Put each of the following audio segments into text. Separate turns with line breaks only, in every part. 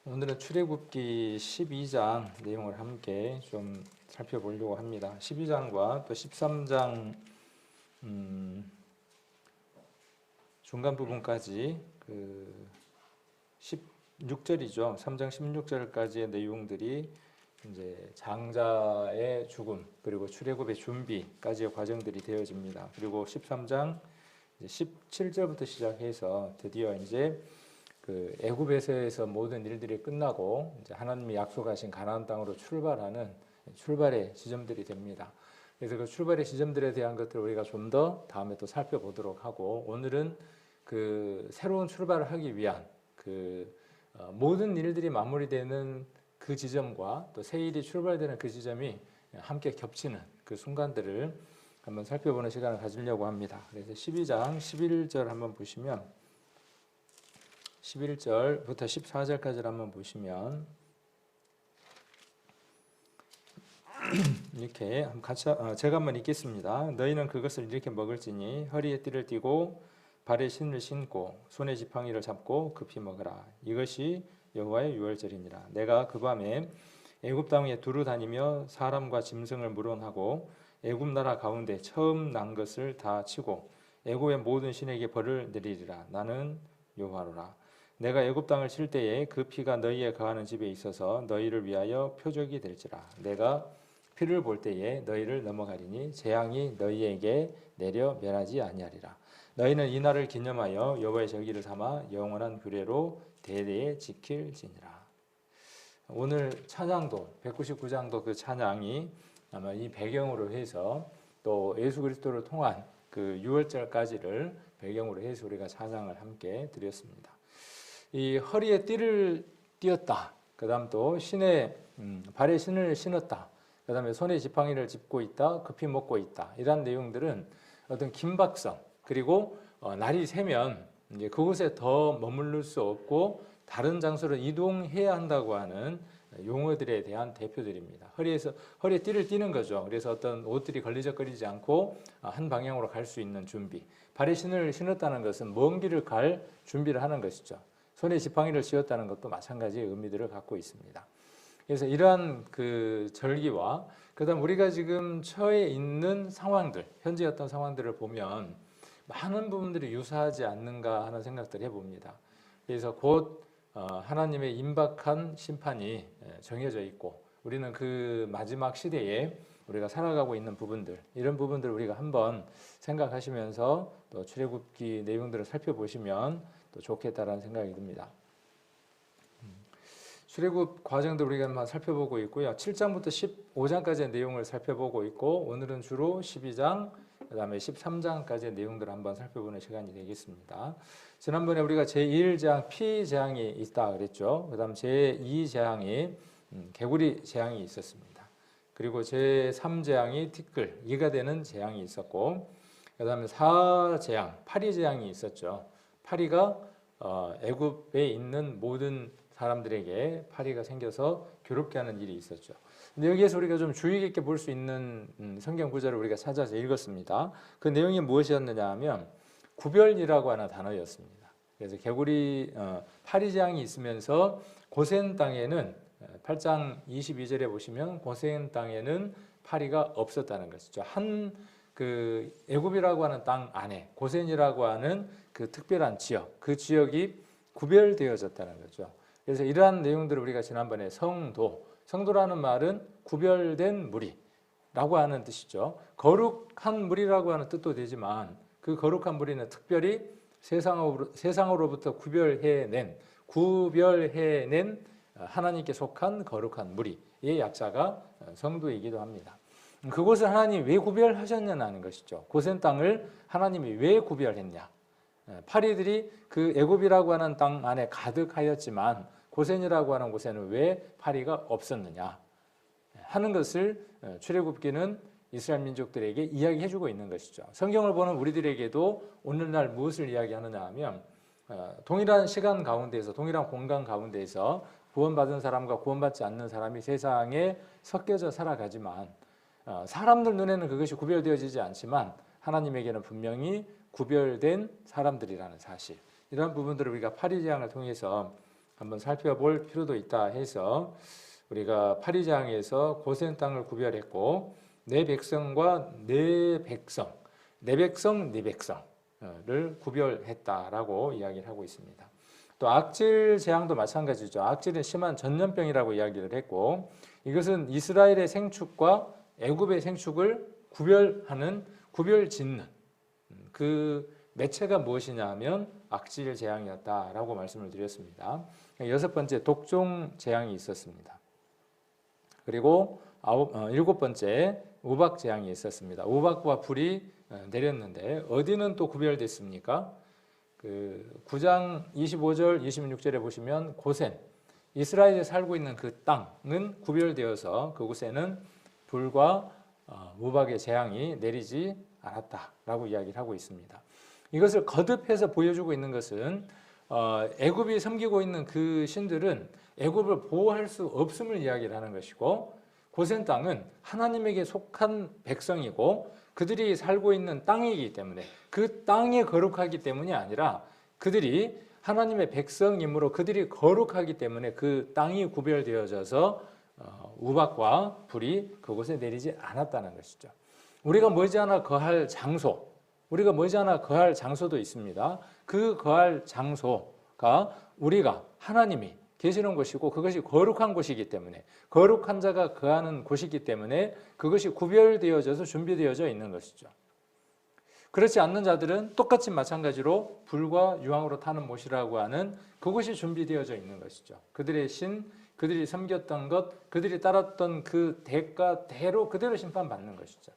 오늘은 출애굽기 12장 내용을 함께 좀 살펴보려고 합니다. 12장과 또 13장 중간 부분까지 16절이죠. 3장 16절까지의 내용들이 이제 장자의 죽음 그리고 출애굽의 준비까지의 과정들이 되어집니다. 그리고 13장 17절부터 시작해서 드디어 이제 애굽에서의 모든 일들이 끝나고 이제 하나님이 약속하신 가나안 땅으로 출발하는 출발의 지점들이 됩니다. 그래서 그 출발의 지점들에 대한 것들을 우리가 좀 더 다음에 또 살펴보도록 하고, 오늘은 새로운 출발을 하기 위한 모든 일들이 마무리되는 그 지점과 또 새 일이 출발되는 그 지점이 함께 겹치는 그 순간들을 한번 살펴보는 시간을 가지려고 합니다. 그래서 12장 11절 한번 보시면 11절부터 14절까지를 한번 보시면 이렇게 같이 제가 한번 읽겠습니다. 너희는 그것을 이렇게 먹을지니 허리에 띠를 띠고 발에 신을 신고 손에 지팡이를 잡고 급히 먹으라. 이것이 여호와의 유월절이니라. 내가 그 밤에 애굽 땅에 두루 다니며 사람과 짐승을 물어하고 애굽 나라 가운데 처음 난 것을 다 치고 애굽의 모든 신에게 벌을 내리리라. 나는 여호와로라. 내가 애굽 땅을 칠 때에 그 피가 너희의 거하는 집에 있어서 너희를 위하여 표적이 될지라. 내가 피를 볼 때에 너희를 넘어가리니 재앙이 너희에게 내려 멸하지 아니하리라. 너희는 이 날을 기념하여 여호와의 절기를 삼아 영원한 규례로 대대에 지킬지니라. 오늘 찬양도 199장도 그 찬양이 아마 이 배경으로 해서 또 예수 그리스도를 통한 그 유월절까지를 배경으로 해서 우리가 찬양을 함께 드렸습니다. 이 허리에 띠를 띠었다. 그다음 또 발에 신을 신었다. 그다음에 손에 지팡이를 짚고 있다. 급히 먹고 있다. 이런 내용들은 어떤 긴박성, 그리고 날이 새면 이제 그곳에 더 머무를 수 없고 다른 장소로 이동해야 한다고 하는 용어들에 대한 대표들입니다. 허리에 띠를 띠는 거죠. 그래서 어떤 옷들이 걸리적거리지 않고 한 방향으로 갈 수 있는 준비. 발에 신을 신었다는 것은 먼 길을 갈 준비를 하는 것이죠. 손에 지팡이를 쥐었다는 것도 마찬가지의 의미들을 갖고 있습니다. 그래서 이러한 절기와 그다음 우리가 지금 처해 있는 상황들, 현재 어떤 상황들을 보면 많은 부분들이 유사하지 않는가 하는 생각들을 해봅니다. 그래서 곧 하나님의 임박한 심판이 정해져 있고 우리는 그 마지막 시대에 우리가 살아가고 있는 부분들, 이런 부분들을 우리가 한번 생각하시면서 또 출애굽기 내용들을 살펴보시면 또 좋겠다라는 생각이 듭니다. 출애굽 과정도 우리가 한번 살펴보고 있고요. 7장부터 15장까지의 내용을 살펴보고 있고, 오늘은 주로 12장, 그 다음에 13장까지의 내용들을 한번 살펴보는 시간이 되겠습니다. 지난번에 우리가 제1재앙 피재앙이 있다 그랬죠. 그 다음 제2재앙이 개구리 재앙이 있었습니다. 그리고 제3재앙이 티끌, 이가 되는 재앙이 있었고, 그 다음에 4재앙, 파리재앙이 있었죠. 파리가 애굽에 있는 모든 사람들에게 파리가 생겨서 괴롭게 하는 일이 있었죠. 근데 여기에서 우리가 좀 주의 깊게 볼 수 있는 성경 구절을 우리가 찾아서 읽었습니다. 그 내용이 무엇이었느냐 하면 구별이라고 하는 단어였습니다. 그래서 파리재앙이 있으면서 고센 땅에는 8장 22절에 보시면 고센 땅에는 파리가 없었다는 것이죠. 애굽이라고 하는 땅 안에 고센이라고 하는 그 특별한 지역, 그 지역이 구별되어졌다는 거죠. 그래서 이러한 내용들을 우리가 지난번에 성도라는 말은 구별된 무리라고 하는 뜻이죠. 거룩한 무리라고 하는 뜻도 되지만 그 거룩한 무리는 특별히 세상으로부터 구별해낸 하나님께 속한 거룩한 무리의 약자가 성도이기도 합니다. 그곳을 하나님이 왜 구별하셨냐는 것이죠. 고센 땅을 하나님이 왜 구별했냐. 파리들이 그 애굽이라고 하는 땅 안에 가득하였지만 고센이라고 하는 곳에는 왜 파리가 없었느냐 하는 것을 출애굽기는 이스라엘 민족들에게 이야기해주고 있는 것이죠. 성경을 보는 우리들에게도 오늘날 무엇을 이야기하느냐 하면 동일한 시간 가운데에서, 동일한 공간 가운데에서 구원받은 사람과 구원받지 않는 사람이 세상에 섞여져 살아가지만 사람들 눈에는 그것이 구별되어지지 않지만 하나님에게는 분명히 구별된 사람들이라는 사실, 이런 부분들을 우리가 파리재앙을 통해서 한번 살펴볼 필요도 있다 해서 우리가 파리장에서 고센 땅을 구별했고 내 백성과 내 백성, 내 백성, 네 백성을 구별했다라고 이야기를 하고 있습니다. 또 악질 재앙도 마찬가지죠. 악질은 심한 전염병이라고 이야기를 했고 이것은 이스라엘의 생축과 애굽의 생축을 구별하는 구별짓는 그 매체가 무엇이냐 하면 악질 재앙이었다라고 말씀을 드렸습니다. 여섯 번째 독종 재앙이 있었습니다. 그리고 일곱 번째 우박 재앙이 있었습니다. 우박과 불이 내렸는데 어디는 또 구별됐습니까? 그 9장 25절 26절에 보시면 고센 이스라엘에 살고 있는 그 땅은 구별되어서 그곳에는 불과 우박의 재앙이 내리지 않았다라고 이야기를 하고 있습니다. 이것을 거듭해서 보여주고 있는 것은 애굽이 섬기고 있는 그 신들은 애굽을 보호할 수 없음을 이야기를 하는 것이고 고센 땅은 하나님에게 속한 백성이고 그들이 살고 있는 땅이기 때문에 그 땅이 거룩하기 때문이 아니라 그들이 하나님의 백성이므로 그들이 거룩하기 때문에 그 땅이 구별되어져서 우박과 불이 그곳에 내리지 않았다는 것이죠. 우리가 머지않아 거할 장소, 우리가 머지않아 거할 장소도 있습니다. 그 거할 장소가 우리가 하나님이 계시는 곳이고 그것이 거룩한 곳이기 때문에 거룩한 자가 거하는 곳이기 때문에 그것이 구별되어져서 준비되어져 있는 것이죠. 그렇지 않는 자들은 똑같이 마찬가지로 불과 유황으로 타는 못이라고 하는 그것이 준비되어져 있는 것이죠. 그들의 신, 그들이 섬겼던 것, 그들이 따랐던 그 대가대로 그대로 심판받는 것이죠.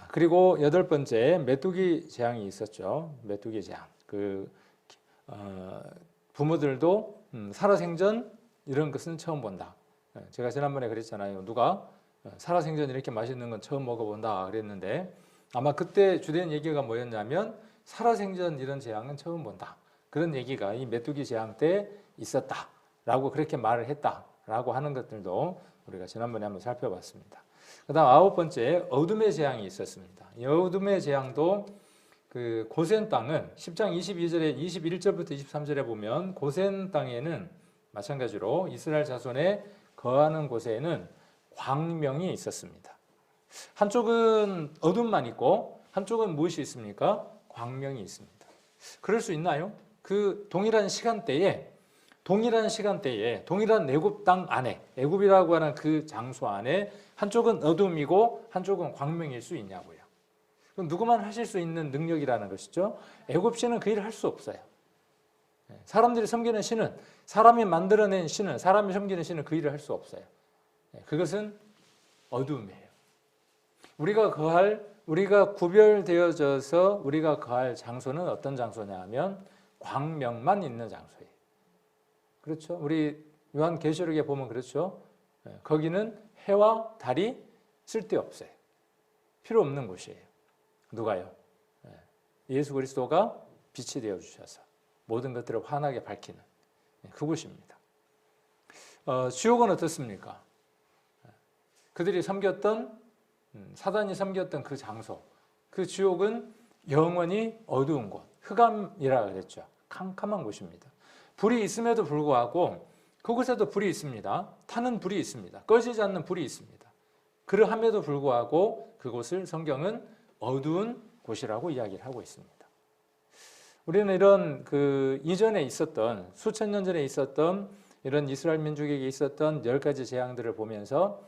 그리고 여덟 번째 메뚜기 재앙이 있었죠. 메뚜기 재앙. 부모들도 살아생전 이런 것은 처음 본다. 제가 지난번에 그랬잖아요. 누가 살아생전 이렇게 맛있는 건 처음 먹어본다 그랬는데 아마 그때 주된 얘기가 뭐였냐면 살아생전 이런 재앙은 처음 본다. 그런 얘기가 이 메뚜기 재앙 때 있었다라고 그렇게 말을 했다라고 하는 것들도 우리가 지난번에 한번 살펴봤습니다. 그 다음 아홉 번째 어둠의 재앙이 있었습니다. 이 어둠의 재앙도 그 고센 땅은 10장 22절에 21절부터 23절에 보면 고센 땅에는 마찬가지로 이스라엘 자손에 거하는 곳에는 광명이 있었습니다. 한쪽은 어둠만 있고 한쪽은 무엇이 있습니까? 광명이 있습니다. 그럴 수 있나요? 그 동일한 시간대에 동일한 애굽 땅 안에 애굽이라고 하는 그 장소 안에 한쪽은 어둠이고 한쪽은 광명일 수 있냐고요. 그럼 누구만 하실 수 있는 능력이라는 것이죠. 애굽신은 그 일을 할 수 없어요. 사람들이 섬기는 신은 사람이 만들어낸 신은 사람이 섬기는 신은 그 일을 할 수 없어요. 그것은 어둠이에요. 우리가 구별되어져서 우리가 거할 장소는 어떤 장소냐 하면 광명만 있는 장소예요. 그렇죠? 우리 요한계시록에 보면 그렇죠? 거기는 해와 달이 쓸데없어요. 필요 없는 곳이에요. 누가요? 예수 그리스도가 빛이 되어 주셔서 모든 것들을 환하게 밝히는 그곳입니다. 지옥은 어떻습니까? 그들이 섬겼던 사단이 섬겼던 그 장소, 그 지옥은 영원히 어두운 곳, 흑암이라 그랬죠. 캄캄한 곳입니다. 불이 있음에도 불구하고 그곳에도 불이 있습니다. 타는 불이 있습니다. 꺼지지 않는 불이 있습니다. 그러함에도 불구하고 그곳을 성경은 어두운 곳이라고 이야기를 하고 있습니다. 우리는 이런 이전에 있었던 수천 년 전에 있었던 이런 이스라엘 민족에게 있었던 10가지 재앙들을 보면서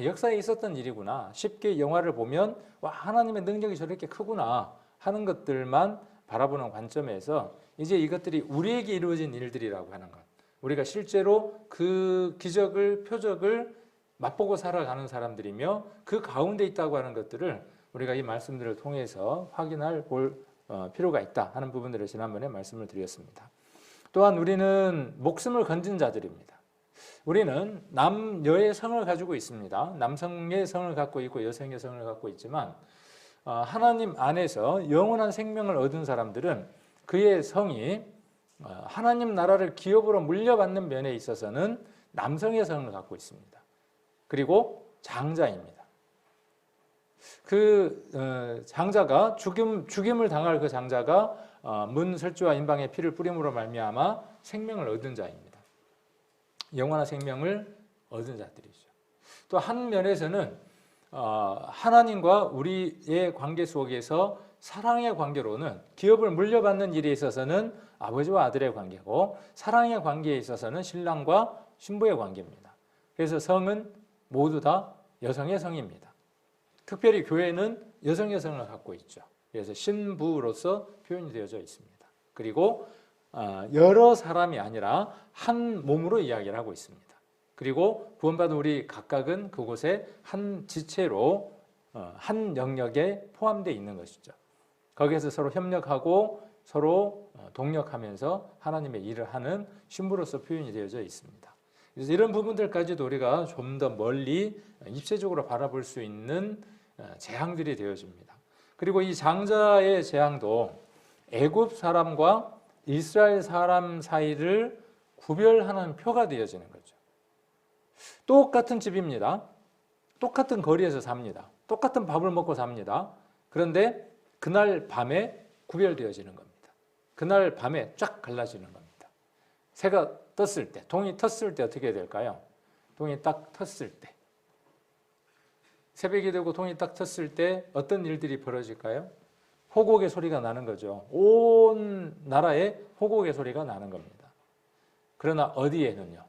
역사에 있었던 일이구나. 쉽게 영화를 보면 와 하나님의 능력이 저렇게 크구나 하는 것들만 바라보는 관점에서 이제 이것들이 우리에게 이루어진 일들이라고 하는 것. 우리가 실제로 그 기적을 표적을 맛보고 살아가는 사람들이며 그 가운데 있다고 하는 것들을 우리가 이 말씀들을 통해서 확인할 필요가 있다 하는 부분들을 지난번에 말씀을 드렸습니다. 또한 우리는 목숨을 건진 자들입니다. 우리는 남여의 성을 가지고 있습니다. 남성의 성을 갖고 있고 여성의 성을 갖고 있지만 하나님 안에서 영원한 생명을 얻은 사람들은 그의 성이 하나님 나라를 기업으로 물려받는 면에 있어서는 남성의 성을 갖고 있습니다. 그리고 장자입니다. 그 장자가 죽임을 당할 그 장자가 문 설주와 인방에 피를 뿌림으로 말미암아 생명을 얻은 자입니다. 영원한 생명을 얻은 자들이죠. 또 한 면에서는 하나님과 우리의 관계 속에서 사랑의 관계로는 기업을 물려받는 일에 있어서는 아버지와 아들의 관계고, 사랑의 관계에 있어서는 신랑과 신부의 관계입니다. 그래서 성은 모두 다 여성의 성입니다. 특별히 교회는 여성의 성을 갖고 있죠. 그래서 신부로서 표현이 되어져 있습니다. 그리고 여러 사람이 아니라 한 몸으로 이야기를 하고 있습니다. 그리고 구원받은 우리 각각은 그곳에 한 지체로 한 영역에 포함되어 있는 것이죠. 거기에서 서로 협력하고 서로 동력하면서 하나님의 일을 하는 신부로서 표현이 되어져 있습니다. 그래서 이런 부분들까지도 우리가 좀 더 멀리 입체적으로 바라볼 수 있는 재앙들이 되어집니다. 그리고 이 장자의 재앙도 애굽 사람과 이스라엘 사람 사이를 구별하는 표가 되어지는 거죠. 똑같은 집입니다. 똑같은 거리에서 삽니다. 똑같은 밥을 먹고 삽니다. 그런데 그날 밤에 구별되어지는 겁니다. 그날 밤에 쫙 갈라지는 겁니다. 새가 떴을 때, 동이 텄을 때 어떻게 될까요? 동이 딱 텄을 때, 새벽이 되고 동이 딱 텄을 때 어떤 일들이 벌어질까요? 호곡의 소리가 나는 거죠. 온 나라에 호곡의 소리가 나는 겁니다. 그러나 어디에는요?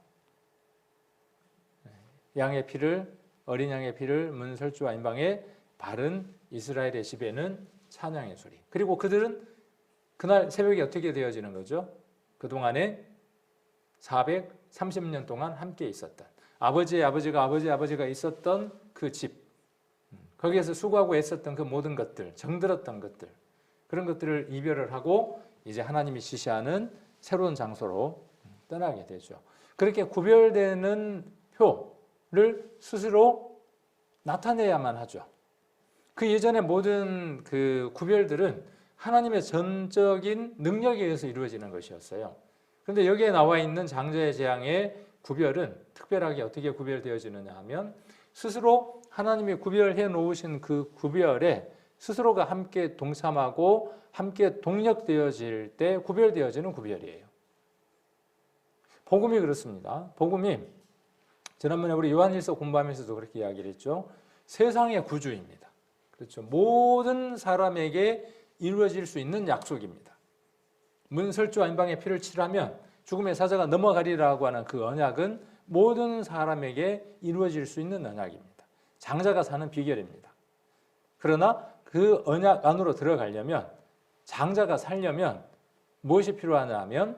양의 피를, 어린 양의 피를 문 설주와 인방에 바른 이스라엘의 집에는 찬양의 소리. 그리고 그들은 그날 새벽이 어떻게 되어지는 거죠? 그동안에 430년 동안 함께 있었던 아버지의 아버지가 있었던 그 집, 거기에서 수고하고 애썼던 그 모든 것들, 정들었던 것들, 그런 것들을 이별을 하고 이제 하나님이 지시하는 새로운 장소로 떠나게 되죠. 그렇게 구별되는 표를 스스로 나타내야만 하죠. 그 예전의 모든 그 구별들은 하나님의 전적인 능력에 의해서 이루어지는 것이었어요. 그런데 여기에 나와 있는 장자의 재앙의 구별은 특별하게 어떻게 구별되어지느냐 하면 스스로 하나님이 구별해 놓으신 그 구별에 스스로가 함께 동참하고 함께 동력되어질 때 구별되어지는 구별이에요. 복음이 그렇습니다. 복음이 지난번에 우리 요한일서 공부하면서도 그렇게 이야기를 했죠. 세상의 구주입니다. 그렇죠. 모든 사람에게 이루어질 수 있는 약속입니다. 문설주와 인방의 피를 칠하면 죽음의 사자가 넘어가리라고 하는 그 언약은 모든 사람에게 이루어질 수 있는 언약입니다. 장자가 사는 비결입니다. 그러나 그 언약 안으로 들어가려면, 장자가 살려면 무엇이 필요하냐 하면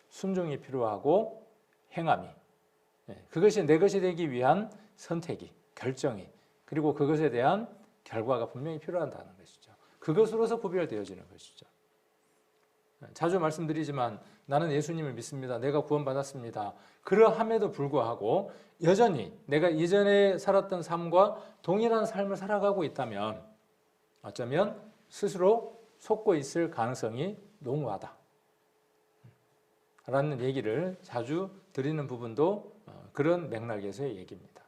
순종이 필요하고 행함이, 그것이 내 것이 되기 위한 선택이, 결정이, 그리고 그것에 대한 결과가 분명히 필요하다는 것이죠. 그것으로서 구별되어지는 것이죠. 자주 말씀드리지만 나는 예수님을 믿습니다. 내가 구원받았습니다. 그러함에도 불구하고 여전히 내가 이전에 살았던 삶과 동일한 삶을 살아가고 있다면 어쩌면 스스로 속고 있을 가능성이 농후하다 라는 얘기를 자주 드리는 부분도 그런 맥락에서의 얘기입니다.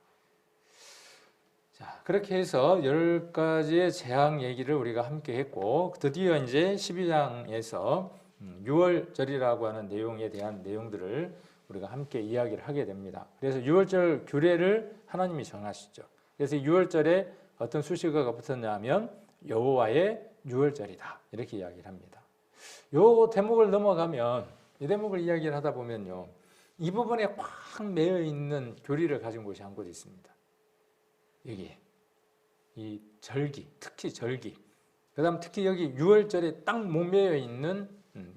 자, 그렇게 해서 10가지의 재앙 얘기를 우리가 함께 했고, 드디어 이제 12장에서 6월절이라고 하는 내용에 대한 내용들을 우리가 함께 이야기를 하게 됩니다. 그래서 6월절 규례를 하나님이 정하시죠. 그래서 6월절에 어떤 수식어가 붙었냐 하면 여호와의 6월절이다 이렇게 이야기를 합니다. 이 대목을 넘어가면, 이 대목을 이야기를 하다 보면요, 이 부분에 꽉 매여 있는 교리를 가진 곳이 한 곳 있습니다. 여기에 이 절기, 특히 절기, 그 다음 특히 여기 6월절에 딱 목매여 있는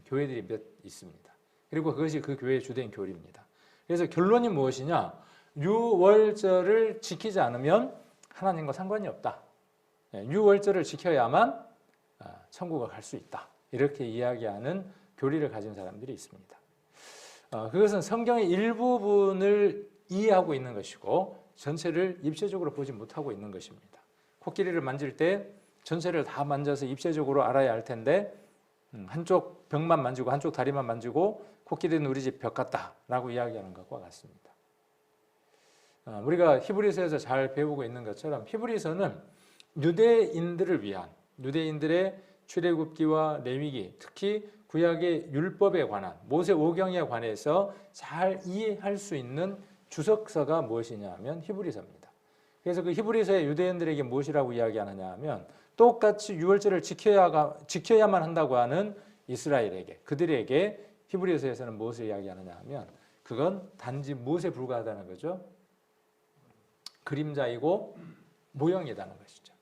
교회들이 몇 있습니다. 그리고 그것이 그 교회의 주된 교리입니다. 그래서 결론이 무엇이냐? 6월절을 지키지 않으면 하나님과 상관이 없다. 6월절을 지켜야만 천국을 갈 수 있다. 이렇게 이야기하는 교리를 가진 사람들이 있습니다. 그것은 성경의 일부분을 이해하고 있는 것이고 전체를 입체적으로 보지 못하고 있는 것입니다. 코끼리를 만질 때 전체를 다 만져서 입체적으로 알아야 할 텐데 한쪽 벽만 만지고 한쪽 다리만 만지고 코끼리는 우리 집 벽 같다라고 이야기하는 것과 같습니다. 우리가 히브리서에서 잘 배우고 있는 것처럼 히브리서는 유대인들을 위한, 유대인들의 출애굽기와 레위기, 특히 구약의 율법에 관한 모세 오경에 관해서 잘 이해할 수 있는 주석서가 무엇이냐 하면 히브리서입니다. 그래서 그 히브리서의 유대인들에게 무엇이라고 이야기하느냐 하면 똑같이 유월절을 지켜야만 한다고 하는 이스라엘에게, 그들에게 히브리서에서는 무엇을 이야기하느냐 하면 그건 단지 무엇에 불과하다는 거죠. 그림자이고 모형이라는 것이죠.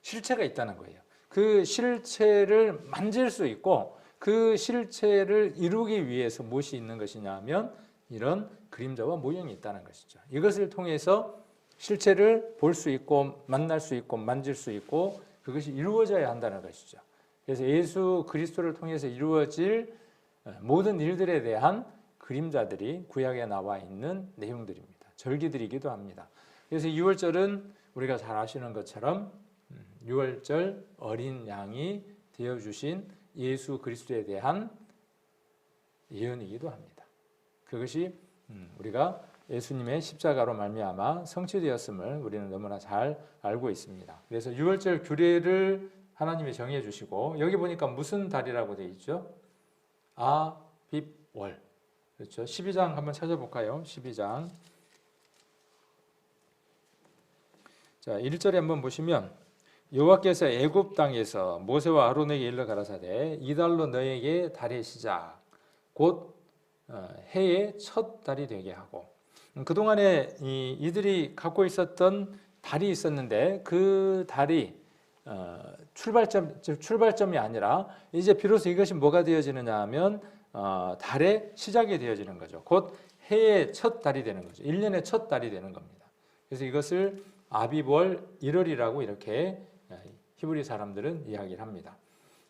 실체가 있다는 거예요. 그 실체를 만질 수 있고 그 실체를 이루기 위해서 무엇이 있는 것이냐 하면 이런 그림자와 모형이 있다는 것이죠. 이것을 통해서 실체를 볼 수 있고 만날 수 있고 만질 수 있고 그것이 이루어져야 한다는 것이죠. 그래서 예수 그리스도를 통해서 이루어질 모든 일들에 대한 그림자들이 구약에 나와 있는 내용들입니다. 절기들이기도 합니다. 그래서 유월절은 우리가 잘 아시는 것처럼 유월절 어린 양이 되어주신 예수 그리스도에 대한 예언이기도 합니다. 그것이 우리가 예수님의 십자가로 말미암아 성취되었음을 우리는 너무나 잘 알고 있습니다. 그래서 유월절 규례를 하나님이 정해 주시고 여기 보니까 무슨 달이라고 되어 있죠? 아빕월. 그렇죠. 12장 한번 찾아볼까요? 12장. 자, 1절에 한번 보시면 여호와께서 애굽 땅에서 모세와 아론에게 일러 가라사대 이달로 너에게 달의 시작 곧 해의 첫 달이 되게 하고 그동안에 이들이 갖고 있었던 달이 있었는데 그 달이 출발점이 아니라 이제 비로소 이것이 뭐가 되어지느냐 하면 달의 시작이 되어지는 거죠. 곧 해의 첫 달이 되는 거죠. 1년의 첫 달이 되는 겁니다. 그래서 이것을 아빕월 1월이라고 이렇게 히브리 사람들은 이야기를 합니다.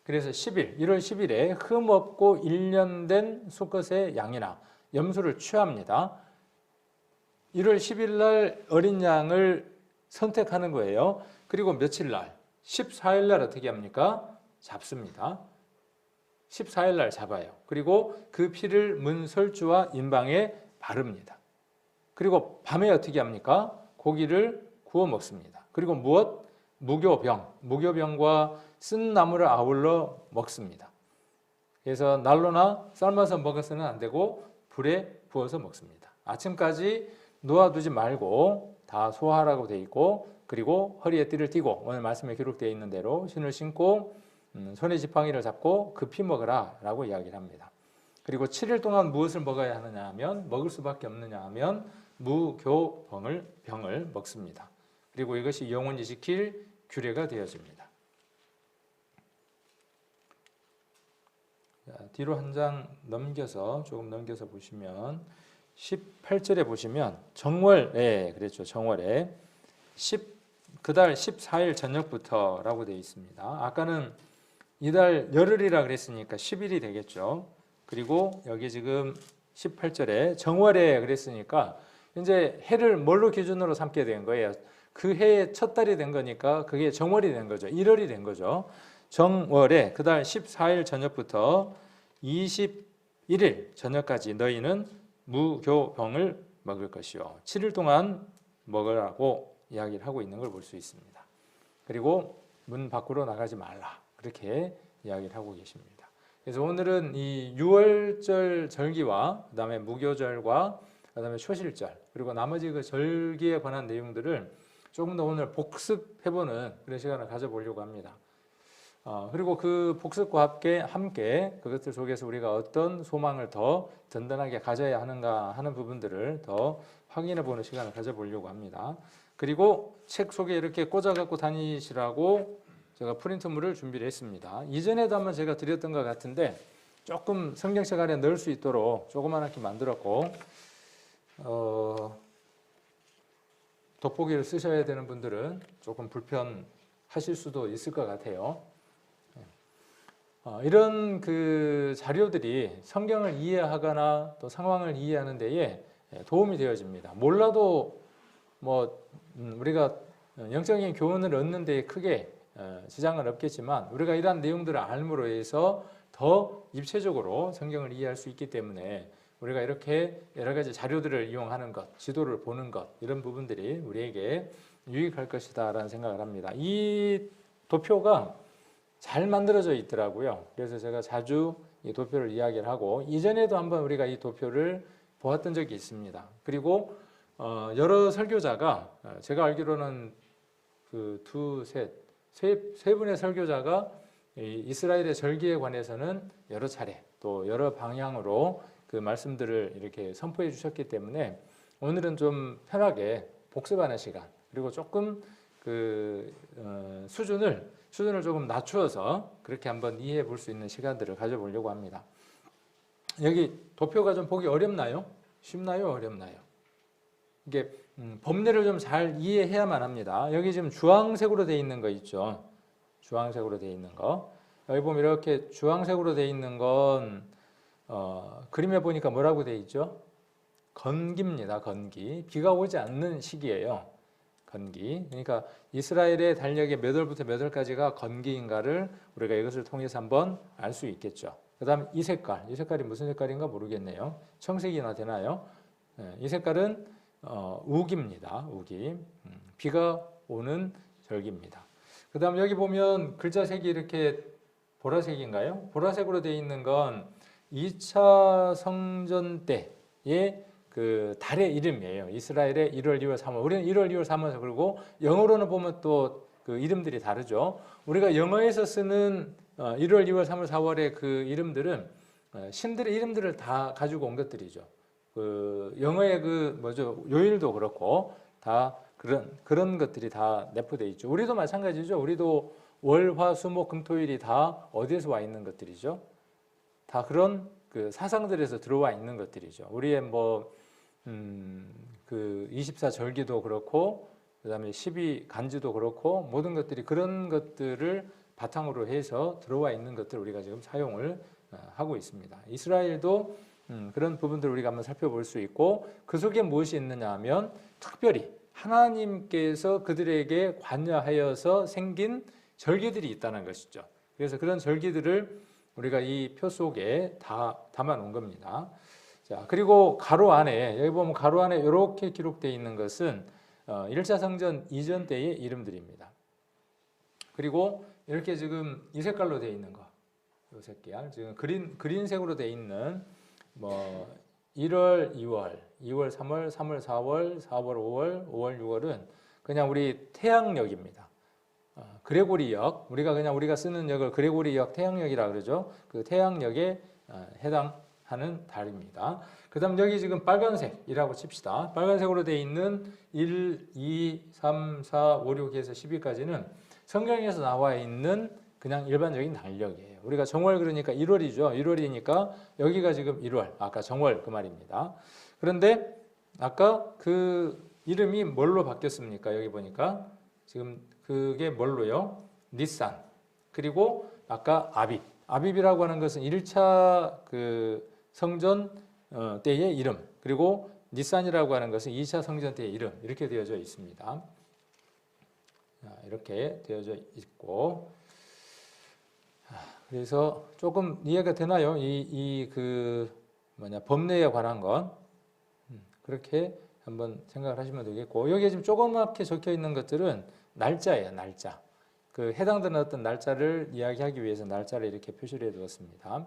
그래서 1월 10일에 흠 없고 1년 된 수컷의 양이나 염소를 취합니다. 1월 10일 날 어린 양을 선택하는 거예요. 그리고 며칠 날? 14일 날 어떻게 합니까? 잡습니다. 14일 날 잡아요. 그리고 그 피를 문설주와 인방에 바릅니다. 그리고 밤에 어떻게 합니까? 고기를 구워 먹습니다. 그리고 무엇? 무교병과 쓴 나무를 아울러 먹습니다. 그래서 난로나 삶아서 먹어서는 안 되고 불에 구워서 먹습니다. 아침까지 놓아두지 말고 다 소화하라고 되어 있고 그리고 허리에 띠를 띠고 오늘 말씀에 기록되어 있는 대로 신을 신고 손에 지팡이를 잡고 급히 먹으라 라고 이야기를 합니다. 그리고 7일 동안 무엇을 먹어야 하느냐 하면 먹을 수밖에 없느냐 하면 무교병을 먹습니다. 그리고 이것이 영원히 지킬 규례가 되어집니다. 자, 뒤로 한 장 조금 넘겨서 보시면 18절에 보시면 정월에 그랬죠. 정월에 그달 14일 저녁부터라고 되어 있습니다. 아까는 이달 열흘이라 그랬으니까 10일이 되겠죠. 그리고 여기 지금 18절에 정월에 그랬으니까 이제 해를 뭘로 기준으로 삼게 된 거예요? 그 해의 첫 달이 된 거니까 그게 정월이 된 거죠. 1월이 된 거죠. 정월에 그달 14일 저녁부터 21일 저녁까지 너희는 무교병을 먹을 것이요 7일 동안 먹으라고 이야기를 하고 있는 걸 볼 수 있습니다. 그리고 문 밖으로 나가지 말라 그렇게 이야기를 하고 계십니다. 그래서 오늘은 이 유월절 절기와 그다음에 무교절과 그다음에 초실절 그리고 나머지 그 절기에 관한 내용들을 조금 더 오늘 복습해보는 그런 시간을 가져보려고 합니다. 그리고 그 복습과 함께 그것들 속에서 우리가 어떤 소망을 더 든든하게 가져야 하는가 하는 부분들을 더 확인해보는 시간을 가져보려고 합니다. 그리고 책 속에 이렇게 꽂아갖고 다니시라고 제가 프린트물을 준비를 했습니다. 이전에도 한번 제가 드렸던 것 같은데 조금 성경책 안에 넣을 수 있도록 조그맣게 만들었고 돋보기를 쓰셔야 되는 분들은 조금 불편하실 수도 있을 것 같아요. 이런 그 자료들이 성경을 이해하거나 또 상황을 이해하는 데에 도움이 되어집니다. 몰라도 우리가 영적인 교훈을 얻는 데에 크게 지장은 없겠지만 우리가 이러한 내용들을 알므로 해서 더 입체적으로 성경을 이해할 수 있기 때문에 우리가 이렇게 여러 가지 자료들을 이용하는 것, 지도를 보는 것 이런 부분들이 우리에게 유익할 것이다라는 생각을 합니다. 이 도표가 잘 만들어져 있더라고요. 그래서 제가 자주 이 도표를 이야기를 하고 이전에도 한번 우리가 이 도표를 보았던 적이 있습니다. 그리고 여러 설교자가 제가 알기로는 그 세 분의 설교자가 이 이스라엘의 절기에 관해서는 여러 차례 또 여러 방향으로 그 말씀들을 이렇게 선포해 주셨기 때문에 오늘은 좀 편하게 복습하는 시간 그리고 조금 그 수준을 조금 낮추어서 그렇게 한번 이해해 볼 수 있는 시간들을 가져보려고 합니다. 여기 도표가 좀 보기 어렵나요? 쉽나요? 어렵나요? 이게 법례를 좀 잘 이해해야만 합니다. 여기 지금 주황색으로 되어 있는 거 있죠. 주황색으로 되어 있는 거. 여기 보면 이렇게 주황색으로 되어 있는 건 그림에 보니까 뭐라고 되어 있죠? 건기입니다. 건기. 비가 오지 않는 시기예요. 건기. 그러니까 이스라엘의 달력의 몇 월부터 몇 월까지가 건기인가를 우리가 이것을 통해서 한번 알 수 있겠죠. 그 다음 이 색깔이 무슨 색깔인가 모르겠네요. 청색이나 되나요? 이 색깔은 우기입니다. 우기. 비가 오는 절기입니다. 그 다음 여기 보면 글자색이 이렇게 보라색인가요? 보라색으로 되어 있는 건 2차 성전 때의 그 달의 이름이에요. 이스라엘의 1월, 2월, 3월. 우리는 1월, 2월, 3월 그리고 영어로는 보면 또 그 이름들이 다르죠. 우리가 영어에서 쓰는 1월, 2월, 3월, 4월의 그 이름들은 신들의 이름들을 다 가지고 온 것들이죠. 그 영어의 그 뭐죠 요일도 그렇고 다 그런 것들이 다 내포되어 있죠. 우리도 마찬가지죠. 우리도 월, 화, 수, 목, 금, 토일이 다 어디에서 와 있는 것들이죠. 다 그런 그 사상들에서 들어와 있는 것들이죠. 우리의 그 24절기도 그렇고 그다음에 12간지도 그렇고 모든 것들이 그런 것들을 바탕으로 해서 들어와 있는 것들을 우리가 지금 사용을 하고 있습니다. 이스라엘도 그런 부분들을 우리가 한번 살펴볼 수 있고 그 속에 무엇이 있느냐 하면 특별히 하나님께서 그들에게 관여하여서 생긴 절기들이 있다는 것이죠. 그래서 그런 절기들을 우리가 이 표 속에 다 담아 놓은 겁니다. 자, 그리고 가로 안에 여기 보면 가로 안에 이렇게 기록되어 있는 것은 1차 성전 이전 때의 이름들입니다. 그리고 이렇게 지금 이 색깔로 되어 있는 거, 이 색깔 지금 그린색으로 되어 있는 뭐 1월, 2월, 2월, 3월, 3월, 4월, 4월, 5월, 5월, 6월은 그냥 우리 태양력입니다. 그레고리역, 우리가 쓰는 역을 그레고리역 태양력이라 그러죠. 그 태양력에 해당하는 달입니다. 그다음 여기 지금 빨간색이라고 칩시다. 빨간색으로 되어 있는 1, 2, 3, 4, 5, 6에서 10일까지는 성경에서 나와 있는 그냥 일반적인 달력이에요. 우리가 정월 그러니까 1월이죠. 1월이니까 여기가 지금 1월, 아까 정월 그 말입니다. 그런데 아까 그 이름이 뭘로 바뀌었습니까? 여기 보니까 지금 그게 뭘로요? 니산. 그리고 아까 아빕이라고 하는 것은 1차 그 성전 때의 이름. 그리고 니산이라고 하는 것은 2차 성전 때의 이름. 이렇게 되어져 있습니다. 이렇게 되어져 있고 그래서 조금 이해가 되나요? 법례에 관한 건 그렇게 한번 생각을 하시면 되겠고 여기에 지금 조그맣게 적혀 있는 것들은 날짜예요, 날짜. 그 해당되는 어떤 날짜를 이야기하기 위해서 날짜를 이렇게 표시를 해두었습니다.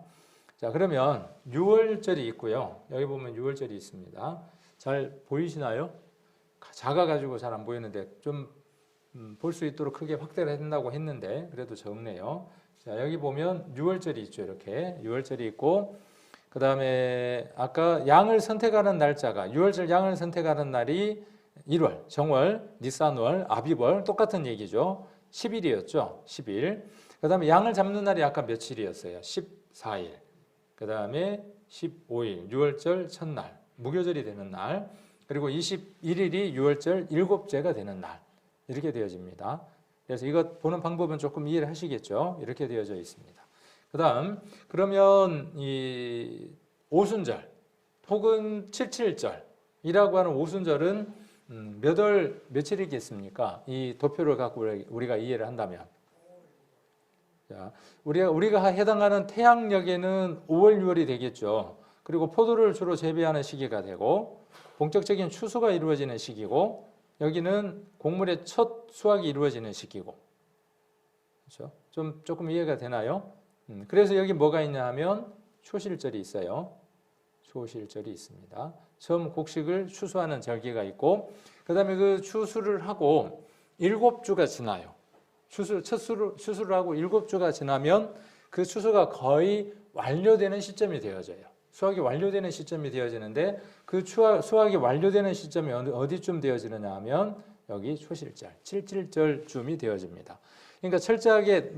자, 그러면 6월절이 있고요. 여기 보면 6월절이 있습니다. 잘 보이시나요? 작아가지고 잘 안 보이는데 좀 볼 수 있도록 크게 확대를 한다고 했는데 그래도 적네요. 자, 여기 보면 6월절이 있죠. 이렇게 6월절이 있고 그 다음에 아까 양을 선택하는 날짜가 6월절 양을 선택하는 날이 1월, 정월, 니산월, 아비월 똑같은 얘기죠. 10일이었죠. 10일. 그 다음에 양을 잡는 날이 아까 며칠이었어요. 14일. 그 다음에 15일, 6월절 첫날, 무교절이 되는 날. 그리고 21일이 6월절 일곱째가 되는 날. 이렇게 되어집니다. 그래서 이것 보는 방법은 조금 이해를 하시겠죠. 이렇게 되어져 있습니다. 그 다음, 그러면 이 오순절 혹은 칠칠절이라고 하는 오순절은 몇 월 며칠이겠습니까? 이 도표를 갖고 우리가 이해를 한다면. 자, 우리가 해당하는 태양력에는 5월, 6월이 되겠죠. 그리고 포도를 주로 재배하는 시기가 되고 본격적인 추수가 이루어지는 시기고 여기는 곡물의 첫 수확이 이루어지는 시기고 그렇죠? 조금 이해가 되나요? 그래서 여기 뭐가 있냐 하면 초실절이 있어요. 초실절이 있습니다. 처음 곡식을 추수하는 절기가 있고 그 다음에 그 추수를 하고 7주가 지나요. 추수를 하고 7주가 지나면 그 추수가 거의 완료되는 시점이 되어져요. 수확이 완료되는 시점이 되어지는데 그 수확이 완료되는 시점이 어디쯤 되어지느냐 하면 여기 초실절, 7.7절쯤이 되어집니다. 그러니까 철저하게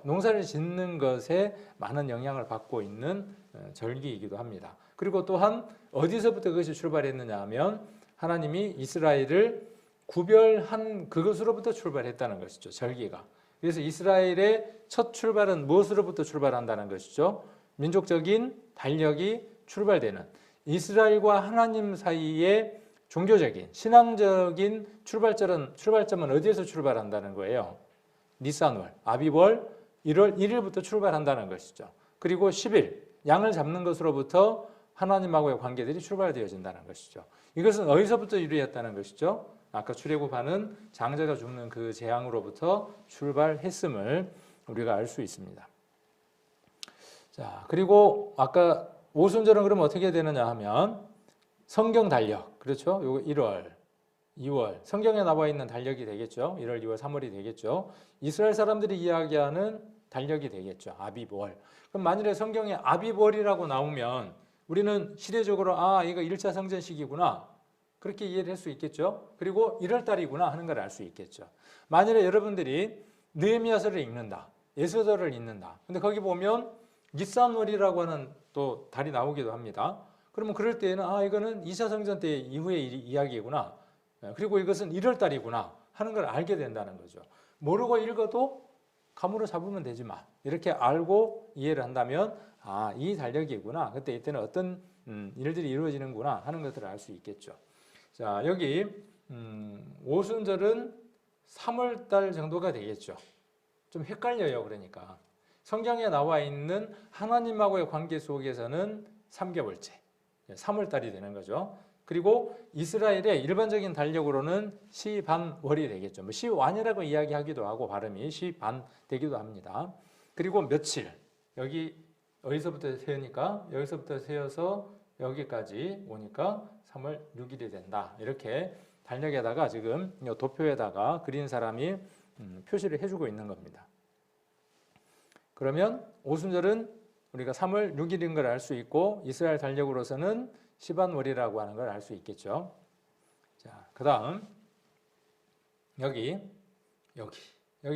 농사를 짓는 것에 많은 영향을 받고 있는 절기이기도 합니다. 그리고 또한 어디서부터 그것이 출발했느냐 하면 하나님이 이스라엘을 구별한 그것으로부터 출발했다는 것이죠. 절기가. 그래서 이스라엘의 첫 출발은 무엇으로부터 출발한다는 것이죠. 민족적인 달력이 출발되는 이스라엘과 하나님 사이의 종교적인 신앙적인 출발점은 어디에서 출발한다는 거예요? 니산월, 아비월 1월 1일부터 출발한다는 것이죠. 그리고 10일 양을 잡는 것으로부터 하나님하고의 관계들이 출발되어진다는 것이죠. 이것은 어디서부터 유래했다는 것이죠? 아까 출애굽하는 장자가 죽는 그 재앙으로부터 출발했음을 우리가 알 수 있습니다. 자, 그리고 아까 오순절은 그럼 어떻게 되느냐 하면 성경 달력, 그렇죠? 요거 1월, 2월, 성경에 나와 있는 달력이 되겠죠. 1월, 2월, 3월이 되겠죠. 이스라엘 사람들이 이야기하는 달력이 되겠죠. 아비월. 그럼 만일에 성경에 아비월이라고 나오면 우리는 시대적으로 이거 1차 성전 시기구나. 그렇게 이해를 할 수 있겠죠. 그리고 1월 달이구나 하는 걸 알 수 있겠죠. 만일에 여러분들이 느헤미야서를 읽는다. 에스더를 읽는다. 근데 거기 보면 니산월이라고 하는 또 달이 나오기도 합니다. 그러면 그럴 때에는 이거는 2차 성전 때 이후의 이야기구나. 그리고 이것은 1월 달이구나 하는 걸 알게 된다는 거죠. 모르고 읽어도 감으로 잡으면 되지만 이렇게 알고 이해를 한다면 이 달력이구나. 그때 이때는 어떤 일들이 이루어지는구나 하는 것들을 알 수 있겠죠. 자, 여기 오순절은 3월 달 정도가 되겠죠. 좀 헷갈려요. 그러니까 성경에 나와 있는 하나님하고의 관계 속에서는 3개월째 3월 달이 되는 거죠. 그리고 이스라엘의 일반적인 달력으로는 시반월이 되겠죠. 시완이라고 이야기하기도 하고 발음이 시반 되기도 합니다. 그리고 며칠 여기 어디서부터 세우니까 여기서부터 세어서 여기까지 오니까 3월 6일이 된다. 이렇게 달력에다가 지금 도표에다가 그린 사람이 표시를 해주고 있는 겁니다. 그러면 오순절은 우리가 3월 6일인 걸 알 수 있고 이스라엘 달력으로서는 시반월이라고 하는 걸 알 수 있겠죠. 자, 그 다음 여기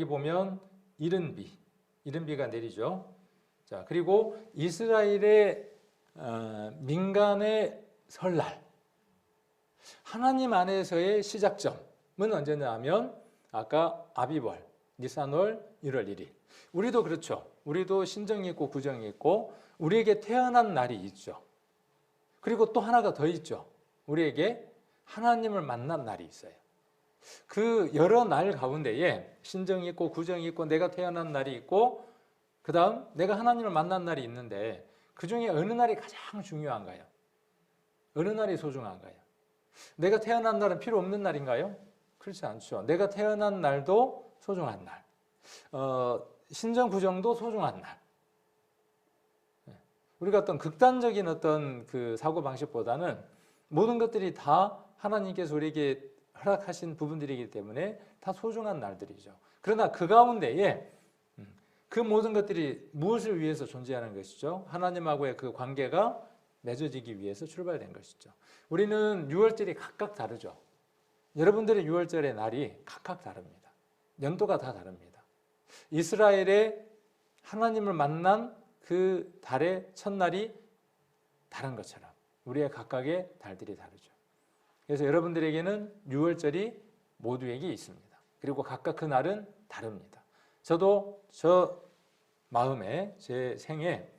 보면 이른비가 내리죠. 자, 그리고 이스라엘의 민간의 설날 하나님 안에서의 시작점은 언제냐 하면 아까 아비월, 니산월 1월 1일. 우리도 그렇죠. 우리도 신정이 있고 구정이 있고 우리에게 태어난 날이 있죠. 그리고 또 하나가 더 있죠. 우리에게 하나님을 만난 날이 있어요. 그 여러 날 가운데에 신정이 있고 구정이 있고 내가 태어난 날이 있고 그 다음 내가 하나님을 만난 날이 있는데 그 중에 어느 날이 가장 중요한가요? 어느 날이 소중한가요? 내가 태어난 날은 필요 없는 날인가요? 그렇지 않죠. 내가 태어난 날도 소중한 날. 신정 구정도 소중한 날. 우리가 어떤 극단적인 어떤 그 사고 방식보다는 모든 것들이 다 하나님께서 우리에게 허락하신 부분들이기 때문에 다 소중한 날들이죠. 그러나 그 가운데에 그 모든 것들이 무엇을 위해서 존재하는 것이죠? 하나님하고의 그 관계가 맺어지기 위해서 출발된 것이죠. 우리는 6월절이 각각 다르죠. 여러분들의 6월절의 날이 각각 다릅니다. 연도가 다 다릅니다. 이스라엘의 하나님을 만난 그 달의 첫날이 다른 것처럼 우리의 각각의 달들이 다르죠. 그래서 여러분들에게는 6월절이 모두에게 있습니다. 그리고 각각 그 날은 다릅니다. 저도 저 마음에 제 생에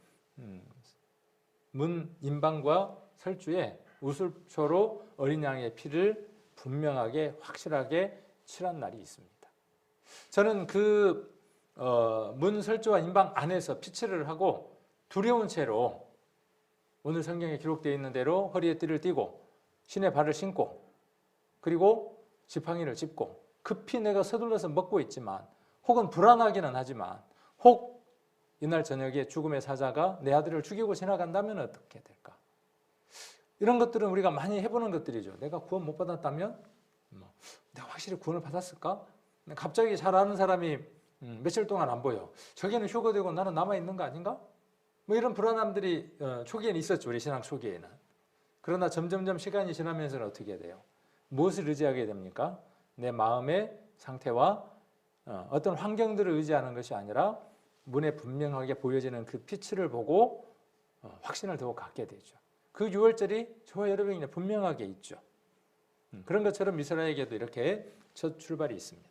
문 임방과 설주에 우슬초로 어린 양의 피를 분명하게 확실하게 칠한 날이 있습니다. 저는 그 문 설주와 임방 안에서 피칠을 하고 두려운 채로 오늘 성경에 기록되어 있는 대로 허리에 띠를 띠고 신의 발을 신고 그리고 지팡이를 짚고 급히 내가 서둘러서 먹고 있지만 혹은 불안하기는 하지만 혹 이날 저녁에 죽음의 사자가 내 아들을 죽이고 지나간다면 어떻게 될까? 이런 것들은 우리가 많이 해보는 것들이죠. 내가 구원 못 받았다면 내가 확실히 구원을 받았을까? 갑자기 잘 아는 사람이 며칠 동안 안 보여. 저기는 휴거되고 나는 남아있는 거 아닌가? 뭐 이런 불안함들이 초기에는 있었죠. 우리 신앙 초기에는. 그러나 점점점 시간이 지나면서는 어떻게 돼요? 무엇을 의지하게 됩니까? 내 마음의 상태와 어떤 환경들을 의지하는 것이 아니라 눈에 분명하게 보여지는 그 빛을 보고 확신을 더욱 갖게 되죠. 그 6월절이 저와 여러분에게 분명하게 있죠. 그런 것처럼 이스라엘에게도 이렇게 첫 출발이 있습니다.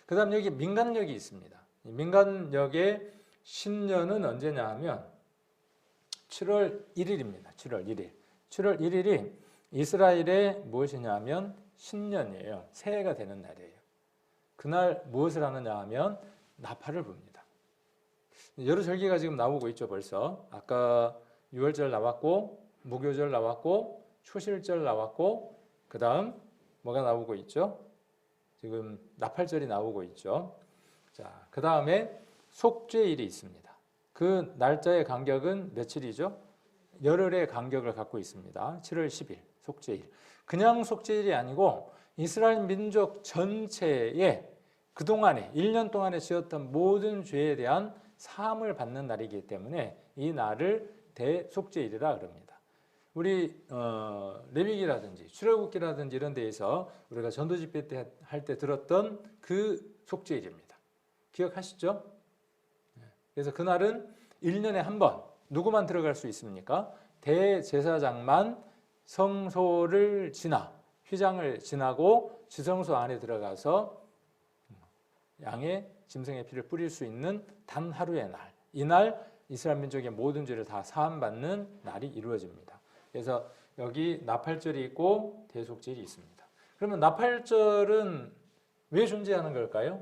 그 다음 여기 민간력이 있습니다. 민간력의 신년은 언제냐 하면 7월 1일입니다. 7월 1일. 7월 1일이 이스라엘의 무엇이냐 하면 신년이에요. 새해가 되는 날이에요. 그날 무엇을 하느냐 하면 나팔을 붑니다. 여러 절기가 지금 나오고 있죠. 벌써. 아까 6월절 나왔고 무교절 나왔고 초실절 나왔고 그 다음 뭐가 나오고 있죠? 지금 나팔절이 나오고 있죠. 자, 그 다음에 속죄일이 있습니다. 그 날짜의 간격은 며칠이죠? 열흘의 간격을 갖고 있습니다. 7월 10일 속죄일. 그냥 속죄일이 아니고 이스라엘 민족 전체에 그동안에 1년 동안에 지었던 모든 죄에 대한 사함을 받는 날이기 때문에 이 날을 대속죄일이라 그럽니다. 우리 레위기라든지 출애굽기라든지 이런 데에서 우리가 전도집회 때 할 때 들었던 그 속죄일입니다. 기억하시죠? 그래서 그날은 1년에 한 번 누구만 들어갈 수 있습니까? 대제사장만 성소를 지나 휘장을 지나고 지성소 안에 들어가서 양의 짐승의 피를 뿌릴 수 있는 단 하루의 날. 이날 이스라엘 민족의 모든 죄를 다 사함받는 날이 이루어집니다. 그래서 여기 나팔절이 있고 대속절이 있습니다. 그러면 나팔절은 왜 존재하는 걸까요?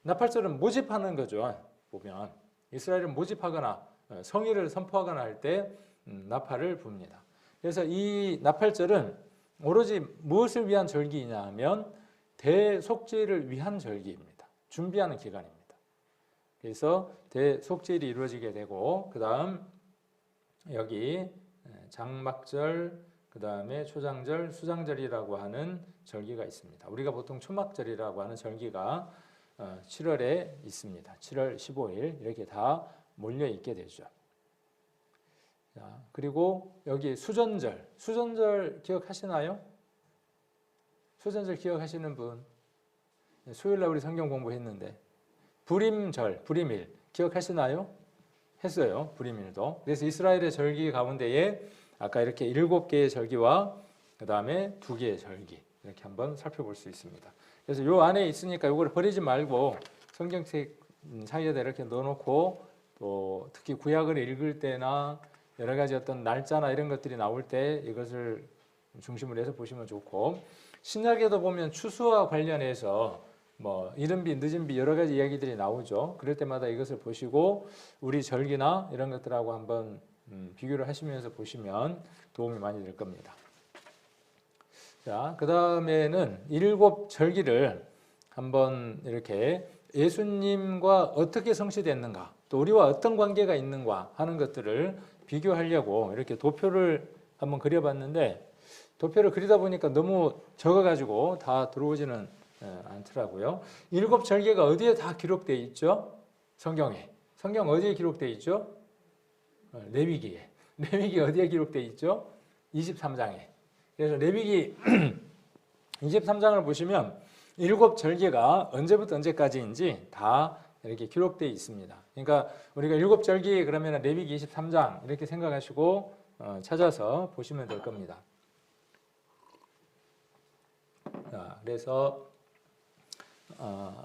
나팔절은 모집하는 거죠. 보면 이스라엘은 모집하거나 성의를 선포하거나 할 때 나팔을 붑니다. 그래서 이 나팔절은 오로지 무엇을 위한 절기이냐 하면 대속죄를 위한 절기입니다. 준비하는 기간입니다. 그래서 대속죄일이 이루어지게 되고 그 다음 여기 장막절, 그 다음에 초장절, 수장절이라고 하는 절기가 있습니다. 우리가 보통 초막절이라고 하는 절기가 7월에 있습니다. 7월 15일 이렇게 다 몰려 있게 되죠. 자, 그리고 여기 수전절, 수전절 기억하시나요? 수전절 기억하시는 분? 수요일날 우리 성경 공부했는데 불임절, 불임일 기억하시나요? 했어요. 불임일도. 그래서 이스라엘의 절기 가운데에 아까 이렇게 7개의 절기와 그 다음에 2개의 절기 이렇게 한번 살펴볼 수 있습니다. 그래서 요 안에 있으니까 요거를 버리지 말고 성경책 사이에다 이렇게 넣어놓고 또 특히 구약을 읽을 때나 여러 가지 어떤 날짜나 이런 것들이 나올 때 이것을 중심으로 해서 보시면 좋고 신약에도 보면 추수와 관련해서 뭐 이른비 늦은비 여러 가지 이야기들이 나오죠. 그럴 때마다 이것을 보시고 우리 절기나 이런 것들하고 한번 비교를 하시면서 보시면 도움이 많이 될 겁니다. 자, 그 다음에는 7 절기를 한번 이렇게 예수님과 어떻게 성취됐는가 또 우리와 어떤 관계가 있는가 하는 것들을 비교하려고 이렇게 도표를 한번 그려봤는데 도표를 그리다 보니까 너무 적어가지고 다 들어오지는 않더라고요. 7 절기가 어디에 다 기록되어 있죠? 성경에. 성경 어디에 기록되어 있죠? 레위기에. 레위기 어디에 기록되어 있죠? 23장에. 그래서 레위기 23장을 보시면 7 절기가 언제부터 언제까지인지 다 이렇게 기록되어 있습니다. 그러니까 우리가 7 절기 그러면 레위기 23장 이렇게 생각하시고 찾아서 보시면 될 겁니다. 자, 그래서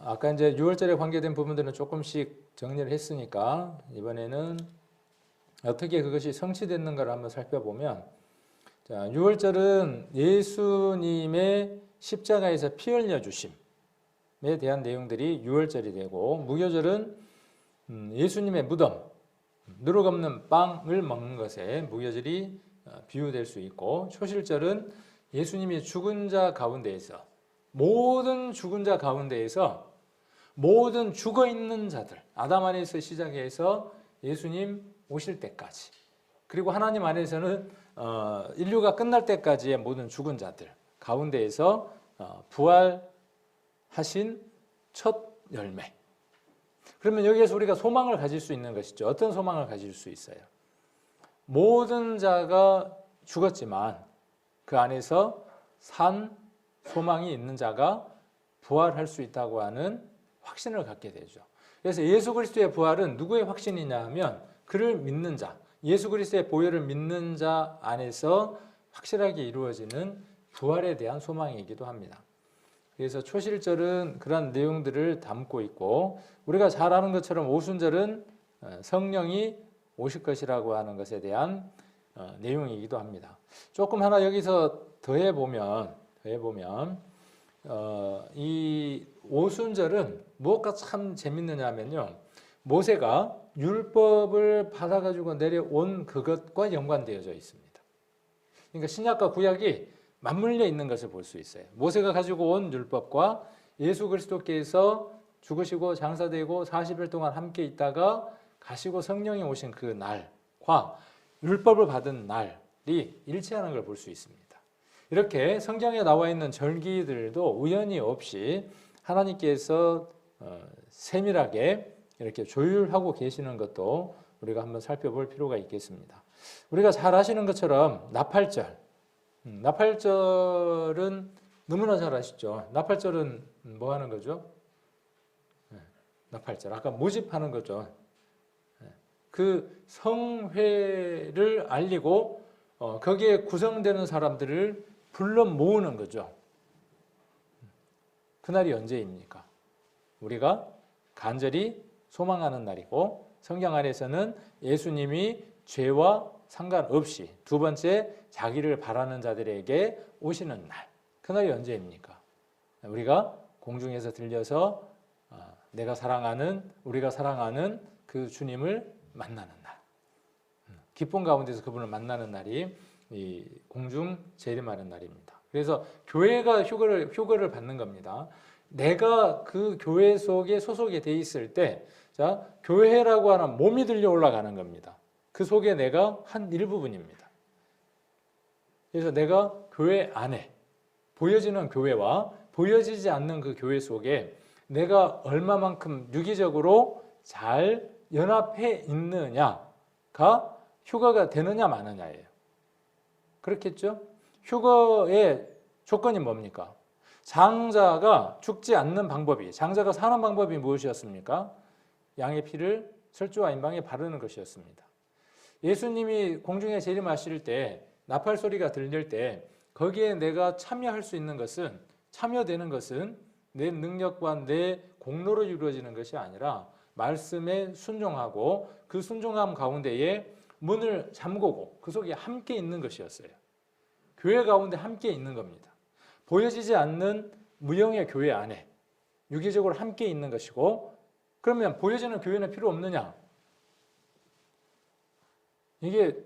아까 이제 6월절에 관계된 부분들은 조금씩 정리를 했으니까 이번에는 어떻게 그것이 성취됐는가를 한번 살펴보면 자, 6월절은 예수님의 십자가에서 피 흘려 주심에 대한 내용들이 6월절이 되고 무교절은 예수님의 무덤, 누룩 없는 빵을 먹는 것에 무교절이 비유될 수 있고 초실절은 예수님이 죽은 자 가운데에서 모든 죽은 자 가운데에서 모든 죽어 있는 자들, 아담 안에서 시작해서 예수님 오실 때까지, 그리고 하나님 안에서는 인류가 끝날 때까지의 모든 죽은 자들 가운데에서 부활하신 첫 열매. 그러면 여기에서 우리가 소망을 가질 수 있는 것이죠. 어떤 소망을 가질 수 있어요? 모든 자가 죽었지만 그 안에서 산 소망이 있는 자가 부활할 수 있다고 하는 확신을 갖게 되죠. 그래서 예수 그리스도의 부활은 누구의 확신이냐 하면 그를 믿는 자, 예수 그리스도의 보혈을 믿는 자 안에서 확실하게 이루어지는 부활에 대한 소망이기도 합니다. 그래서 초실절은 그런 내용들을 담고 있고, 우리가 잘 아는 것처럼 오순절은 성령이 오실 것이라고 하는 것에 대한 내용이기도 합니다. 조금 하나 여기서 더해보면 이 오순절은 무엇과 참 재밌느냐 하면요, 모세가 율법을 받아가지고 내려온 그것과 연관되어져 있습니다. 그러니까 신약과 구약이 맞물려 있는 것을 볼 수 있어요. 모세가 가지고 온 율법과 예수 그리스도께서 죽으시고 장사되고 40일 동안 함께 있다가 가시고 성령이 오신 그 날과 율법을 받은 날이 일치하는 걸 볼 수 있습니다. 이렇게 성경에 나와 있는 절기들도 우연히 없이 하나님께서 세밀하게 이렇게 조율하고 계시는 것도 우리가 한번 살펴볼 필요가 있겠습니다. 우리가 잘 아시는 것처럼 나팔절은 너무나 잘 아시죠? 나팔절은 뭐 하는 거죠? 나팔절, 아까 모집하는 거죠. 그 성회를 알리고 거기에 구성되는 사람들을 불러 모으는 거죠. 그날이 언제입니까? 우리가 간절히 소망하는 날이고, 성경 안에서는 예수님이 죄와 상관없이 두 번째 자기를 바라는 자들에게 오시는 날, 그날이 언제입니까? 우리가 공중에서 들려서 우리가 사랑하는 그 주님을 만나는 날, 기쁨 가운데서 그분을 만나는 날이 이 공중 재림하는 날입니다. 그래서 교회가 휴거를 받는 겁니다. 내가 그 교회 속에 소속이 돼 있을 때, 자, 교회라고 하는 몸이 들려 올라가는 겁니다. 그 속에 내가 한 일부분입니다. 그래서 내가 교회 안에 보여지는 교회와 보여지지 않는 그 교회 속에 내가 얼마만큼 유기적으로 잘 연합해 있느냐가 휴거가 되느냐 마느냐예요. 그렇겠죠? 휴거의 조건이 뭡니까? 장자가 죽지 않는 방법이, 장자가 사는 방법이 무엇이었습니까? 양의 피를 설주와 임방에 바르는 것이었습니다. 예수님이 공중에 재림하실 때 나팔 소리가 들릴 때 거기에 내가 참여할 수 있는 것은, 참여되는 것은 내 능력과 내 공로로 이루어지는 것이 아니라 말씀에 순종하고 그 순종함 가운데에 문을 잠그고 그 속에 함께 있는 것이었어요. 교회 가운데 함께 있는 겁니다. 보여지지 않는 무형의 교회 안에 유기적으로 함께 있는 것이고, 그러면 보여지는 교회는 필요 없느냐? 이게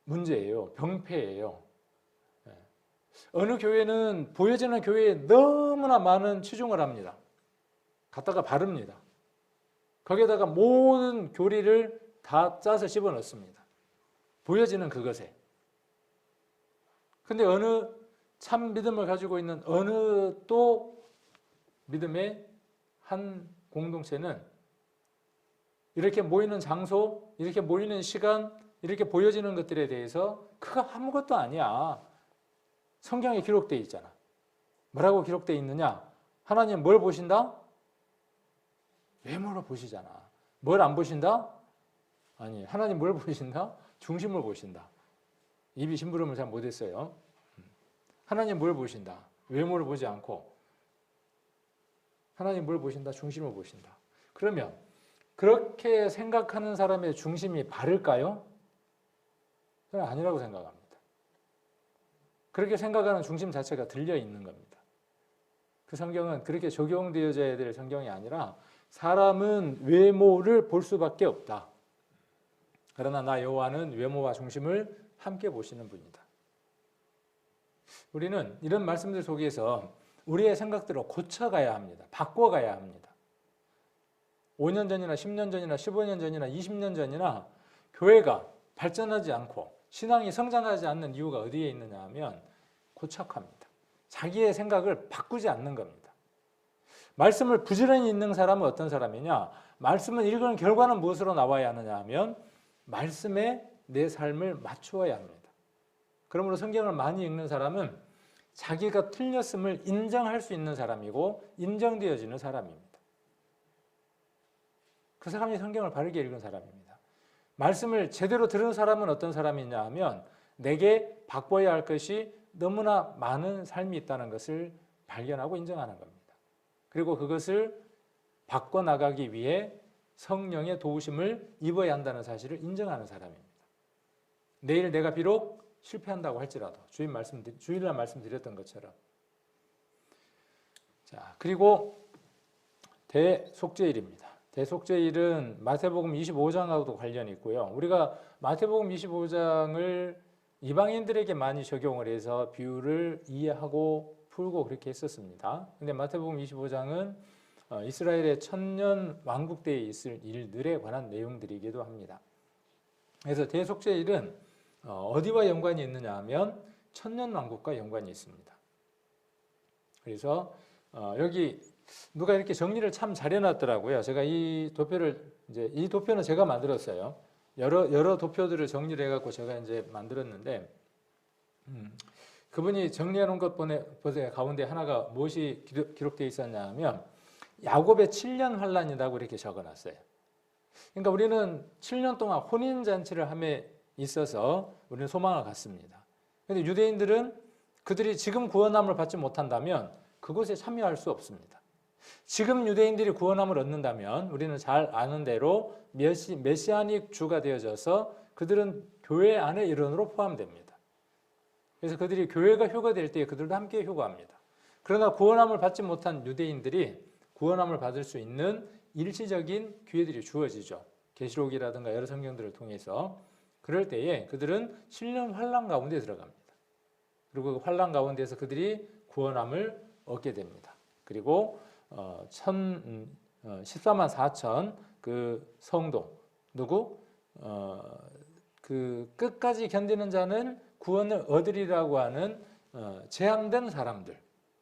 문제예요. 병폐예요. 어느 교회는 보여지는 교회에 너무나 많은 치중을 합니다. 갖다가 바릅니다. 거기에다가 모든 교리를 다 짜서 집어넣습니다. 보여지는 그것에. 근데 어느 참 믿음을 가지고 있는 어느 또 믿음의 한 공동체는 이렇게 모이는 장소, 이렇게 모이는 시간, 이렇게 보여지는 것들에 대해서 그거 아무것도 아니야. 성경에 기록되어 있잖아. 뭐라고 기록되어 있느냐? 하나님 뭘 보신다? 외모를 보시잖아. 뭘 안 보신다? 아니, 하나님 뭘 보신다? 중심을 보신다. 입이 심부름을 잘 못했어요. 하나님 뭘 보신다? 외모를 보지 않고 하나님 뭘 보신다? 중심을 보신다. 그러면 그렇게 생각하는 사람의 중심이 바를까요? 저는 아니라고 생각합니다. 그렇게 생각하는 중심 자체가 들려 있는 겁니다. 그 성경은 그렇게 적용되어져야 될 성경이 아니라 사람은 외모를 볼 수밖에 없다. 그러나 나 여호와는 외모와 중심을 함께 보시는 분이다. 우리는 이런 말씀들 속에서 우리의 생각들을 고쳐가야 합니다. 바꿔가야 합니다. 5년 전이나 10년 전이나 15년 전이나 20년 전이나 교회가 발전하지 않고 신앙이 성장하지 않는 이유가 어디에 있느냐 하면 고착화입니다. 자기의 생각을 바꾸지 않는 겁니다. 말씀을 부지런히 읽는 사람은 어떤 사람이냐? 말씀을 읽은 결과는 무엇으로 나와야 하느냐 하면 말씀에 내 삶을 맞추어야 합니다. 그러므로 성경을 많이 읽는 사람은 자기가 틀렸음을 인정할 수 있는 사람이고 인정되어지는 사람입니다. 그 사람이 성경을 바르게 읽은 사람입니다. 말씀을 제대로 들은 사람은 어떤 사람이냐 하면 내게 바꿔야 할 것이 너무나 많은 삶이 있다는 것을 발견하고 인정하는 겁니다. 그리고 그것을 바꿔나가기 위해 성령의 도우심을 입어야 한다는 사실을 인정하는 사람입니다. 내일 내가 비록 실패한다고 할지라도 주일날 말씀드렸던 것처럼. 자, 그리고 대속죄일입니다. 대속죄일은 마태복음 25장하고도 관련이 있고요. 우리가 마태복음 25장을 이방인들에게 많이 적용을 해서 비유를 이해하고 풀고 그렇게 했었습니다. 근데 마태복음 25장은 이스라엘의 천년 왕국 때에 있을 일들에 관한 내용들이기도 합니다. 그래서 대속죄일은 어디와 연관이 있느냐 하면 천년 왕국과 연관이 있습니다. 그래서 여기 누가 이렇게 정리를 참 잘 해놨더라고요. 제가 이 도표는 제가 만들었어요. 여러 도표들을 정리를 해갖고 제가 이제 만들었는데, 그분이 정리해 놓은 것 보세요. 가운데 하나가 무엇이 기록되어 있었냐 하면 야곱의 7년 환란이라고 이렇게 적어놨어요. 그러니까 우리는 7년 동안 혼인잔치를 함에 있어서 우리는 소망을 갖습니다. 그런데 유대인들은 그들이 지금 구원함을 받지 못한다면 그곳에 참여할 수 없습니다. 지금 유대인들이 구원함을 얻는다면 우리는 잘 아는 대로 메시아닉 주가 되어져서 그들은 교회 안의 일원으로 포함됩니다. 그래서 그들이 교회가 휴거될 때 그들도 함께 휴거합니다. 그러나 구원함을 받지 못한 유대인들이 구원함을 받을 수 있는 일시적인 기회들이 주어지죠. 계시록이라든가 여러 성경들을 통해서. 그럴 때에 그들은 7년 환란 가운데 들어갑니다. 그리고 그 환란 가운데서 그들이 구원함을 얻게 됩니다. 그리고 14만 4천 그 성도 그 끝까지 견디는 자는 구원을 얻으리라고 하는 제한된 사람들에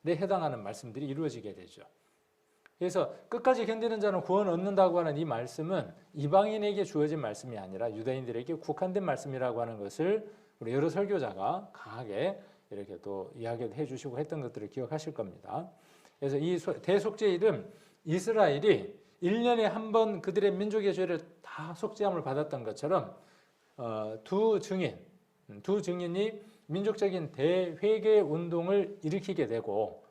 해당하는 말씀들이 이루어지게 되죠. 그래서 끝까지 견디는 자는 구원을 얻는다고 하는 이 말씀은 이방인에게 주어진 말씀이 아니라 유대인들에게 국한된 말씀이라고 하는 것을 우리 여러 설교자가 강하게 이렇게 또 이야기를 해주시고 했던 것들을 기억하실 겁니다. 그래서 이 대속죄일은 이스라엘이 1년에 한 번 그들의 민족의 죄를 다 속죄함을 받았던 것처럼 두 증인이 민족적인 대회개 운동을 일으키게 되고,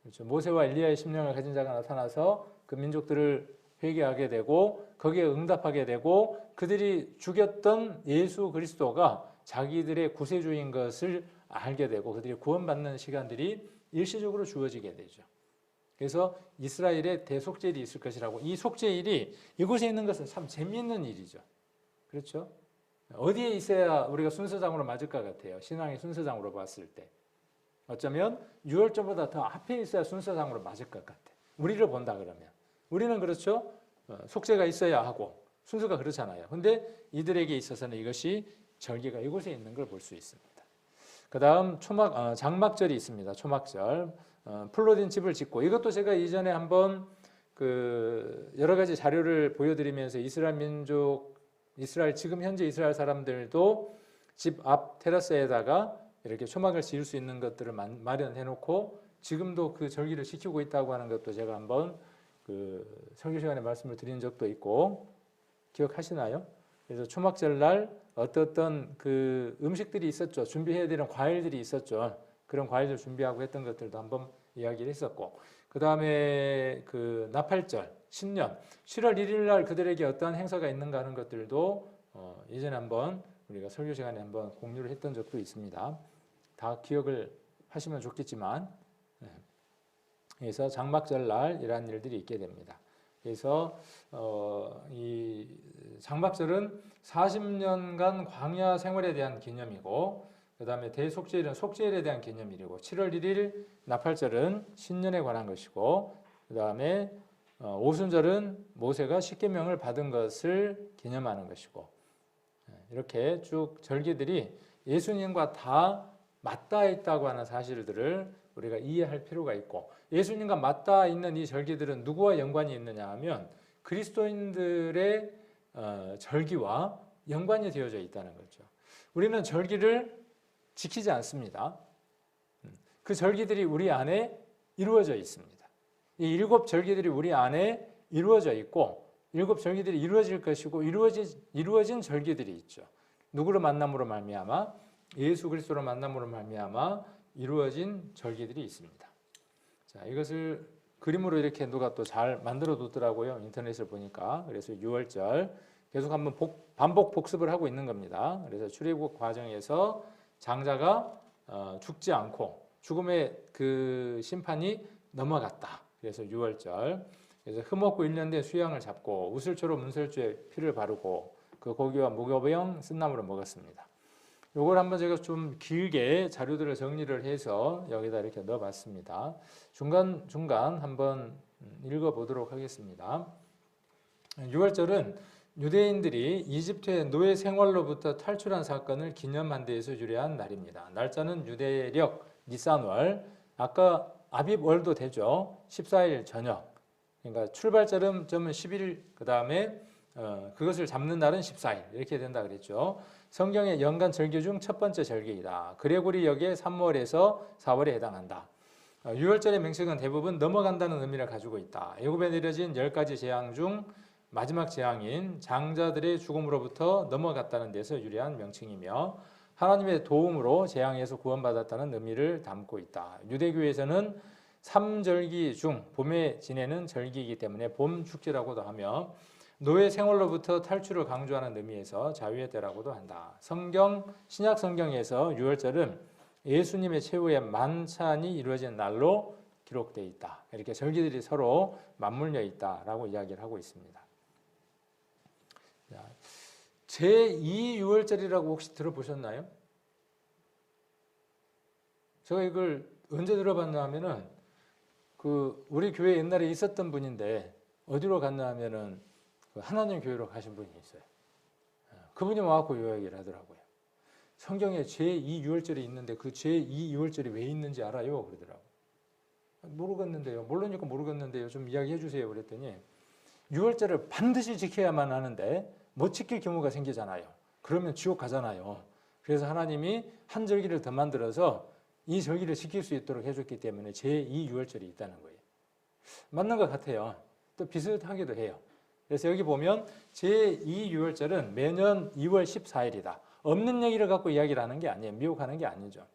그렇죠. 모세와 엘리야의 심령을 가진 자가 나타나서 그 민족들을 회개하게 되고 거기에 응답하게 되고 그들이 죽였던 예수 그리스도가 자기들의 구세주인 것을 알게 되고 그들이 구원받는 시간들이 일시적으로 주어지게 되죠. 그래서 이스라엘의 대속죄일이 있을 것이라고. 이 속죄일이 이곳에 있는 것은 참 재미있는 일이죠. 그렇죠? 어디에 있어야 우리가 순서장으로 맞을 것 같아요? 신앙의 순서장으로 봤을 때. 어쩌면 유월절보다 더 앞에 있어야 순서상으로 맞을 것 같아. 우리를 본다 그러면. 우리는 그렇죠. 속죄가 있어야 하고 순서가 그렇잖아요. 근데 이들에게 있어서는 이것이 절기가 이곳에 있는 걸 볼 수 있습니다. 그 다음 장막절이 있습니다. 초막절. 풀로 집을 짓고, 이것도 제가 이전에 한번 여러 가지 자료를 보여드리면서 지금 현재 이스라엘 사람들도 집 앞 테라스에다가 이렇게 초막을 지을 수 있는 것들을 마련해 놓고 지금도 그 절기를 지키고 있다고 하는 것도 제가 한번 설교 시간에 말씀을 드린 적도 있고, 기억하시나요? 그래서 초막절 날 어떤 그 음식들이 있었죠. 준비해야 되는 과일들이 있었죠. 그런 과일들 준비하고 했던 것들도 한번 이야기를 했었고, 그 다음에 그 나팔절, 신년, 7월 1일 날 그들에게 어떠한 행사가 있는가 하는 것들도 예전에 한번 우리가 설교 시간에 한번 공유를 했던 적도 있습니다. 다 기억을 하시면 좋겠지만, 그래서 장막절 날 이러한 일들이 있게 됩니다. 그래서 이 장막절은 40년간 광야 생활에 대한 개념이고, 그 다음에 대속죄일은 속죄일에 대한 개념이고, 7월 1일 나팔절은 신년에 관한 것이고, 그 다음에 오순절은 모세가 십계명을 받은 것을 기념하는 것이고, 이렇게 쭉 절기들이 예수님과 다 맞닿아 있다고 하는 사실들을 우리가 이해할 필요가 있고, 예수님과 맞닿아 있는 이 절기들은 누구와 연관이 있느냐 하면 그리스도인들의 절기와 연관이 되어져 있다는 거죠. 우리는 절기를 지키지 않습니다. 그 절기들이 우리 안에 이루어져 있습니다. 이 7 절기들이 우리 안에 이루어져 있고 7 절기들이 이루어질 것이고 이루어진 절기들이 있죠. 누구를 만남으로 말미암아 예수 그리스도로 만남으로 말미암아 이루어진 절기들이 있습니다. 자, 이것을 그림으로 이렇게 누가 또 잘 만들어 뒀더라고요. 인터넷을 보니까. 그래서 6월절 계속 한번 반복 복습을 하고 있는 겁니다. 그래서 출애굽 과정에서 장자가 죽지 않고 죽음의 그 심판이 넘어갔다. 그래서 6월절. 그래서 흠없고 1년 된 수양을 잡고 우슬초로 문설주에 피를 바르고 그 고기와 무교병 쓴나물을 먹었습니다. 요걸 한번 제가 좀 길게 자료들을 정리를 해서 여기다 이렇게 넣어봤습니다. 중간중간 한번 읽어보도록 하겠습니다. 6월절은 유대인들이 이집트의 노예 생활로부터 탈출한 사건을 기념한 데에서 유래한 날입니다. 날짜는 유대력 니산월, 아까 아빕월도 되죠. 14일 저녁. 그러니까 출발점은 11일, 그 다음에 그것을 잡는 날은 14일 이렇게 된다 그랬죠. 성경의 연간 절기 중 첫 번째 절기이다. 그레고리 역의 3월에서 4월에 해당한다. 6월절의 명칭은 대부분 넘어간다는 의미를 가지고 있다. 애굽에 내려진 10가지 재앙 중 마지막 재앙인 장자들의 죽음으로부터 넘어갔다는 데서 유래한 명칭이며 하나님의 도움으로 재앙에서 구원받았다는 의미를 담고 있다. 유대교에서는 3절기 중 봄에 지내는 절기이기 때문에 봄 축제라고도 하며 노예 생활로부터 탈출을 강조하는 의미에서 자유의 때라고도 한다. 신약 성경에서 6월절은 예수님의 최후의 만찬이 이루어진 날로 기록되어 있다. 이렇게 절기들이 서로 맞물려 있다라고 이야기를 하고 있습니다. 제2유월절이라고 혹시 들어보셨나요? 제가 이걸 언제 들어봤나 하면은 우리 교회 옛날에 있었던 분인데 어디로 갔나 하면은 하나님 교회로 가신 분이 있어요. 그분이 와갖고 이 얘기를 하더라고요. 성경에 제2유월절이 있는데 그 제2유월절이 왜 있는지 알아요? 그러더라고요. 모르겠는데요. 모르니까 모르겠는데요. 좀 이야기해 주세요. 그랬더니 유월절을 반드시 지켜야만 하는데 못 지킬 경우가 생기잖아요. 그러면 지옥 가잖아요. 그래서 하나님이 한 절기를 더 만들어서 이 절기를 지킬 수 있도록 해줬기 때문에 제2유월절이 있다는 거예요. 맞는 것 같아요. 또 비슷하기도 해요. 그래서 여기 보면 제2유월절은 매년 2월 14일이다. 없는 얘기를 갖고 이야기를 하는 게 아니에요. 미혹하는 게 아니죠.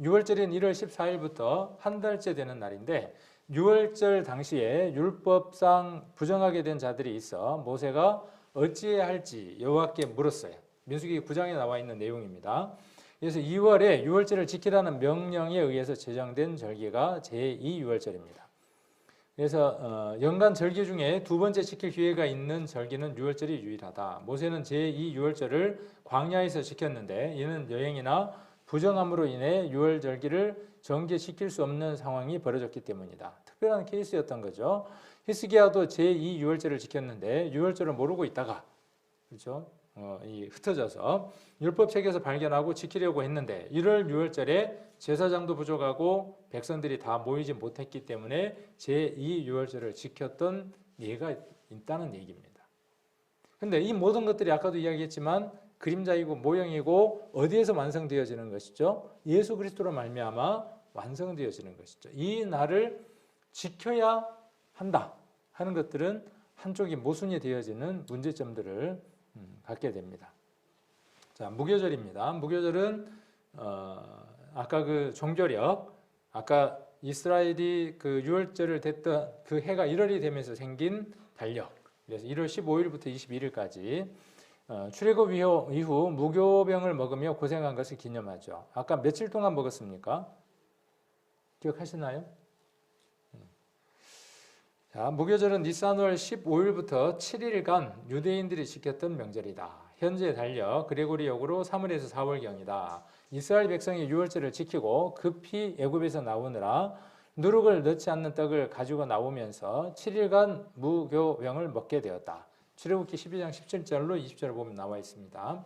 6월절인 1월 14일부터 한 달째 되는 날인데 6월절 당시에 율법상 부정하게 된 자들이 있어 모세가 어찌해야 할지 여호와께 물었어요. 민수기 9장에 나와 있는 내용입니다. 그래서 2월에 6월절을 지키라는 명령에 의해서 제정된 절기가 제2유월절입니다. 그래서 연간 절기 중에 두 번째 지킬 기회가 있는 절기는 6월절이 유일하다. 모세는 제2유월절을 광야에서 지켰는데 이는 여행이나 부정함으로 인해 6월 절기를 정기시킬 수 없는 상황이 벌어졌기 때문이다. 특별한 케이스였던 거죠. 히스기야도 제2유월절을 지켰는데 6월절을 모르고 있다가 그렇죠? 흩어져서 율법책에서 발견하고 지키려고 했는데 1월 6월절에 제사장도 부족하고 백성들이 다 모이지 못했기 때문에 제2유월절을 지켰던 예가 있다는 얘기입니다. 근데 이 모든 것들이 아까도 이야기했지만 그림자이고 모형이고 어디에서 완성되어지는 것이죠? 예수 그리스도로 말미암아 완성되어지는 것이죠. 이 날을 지켜야 한다 하는 것들은 한쪽이 모순이 되어지는 문제점들을 갖게 됩니다. 자, 무교절입니다. 무교절은 아까 그 종교력, 아까 이스라엘이 그 6월절을 됐던 그 해가 1월이 되면서 생긴 달력. 그래서 1월 15일부터 21일까지 출애굽 이후 무교병을 먹으며 고생한 것을 기념하죠. 아까 며칠 동안 먹었습니까? 기억하시나요? 자, 무교절은 니산월 15일부터 7일간 유대인들이 지켰던 명절이다. 현재 달력 그레고리역으로 3월에서 4월경이다. 이스라엘 백성이 6월절을 지키고 급히 애굽에서 나오느라 누룩을 넣지 않는 떡을 가지고 나오면서 7일간 무교병을 먹게 되었다. 출애굽기 12장 17절로 20절을 보면 나와 있습니다.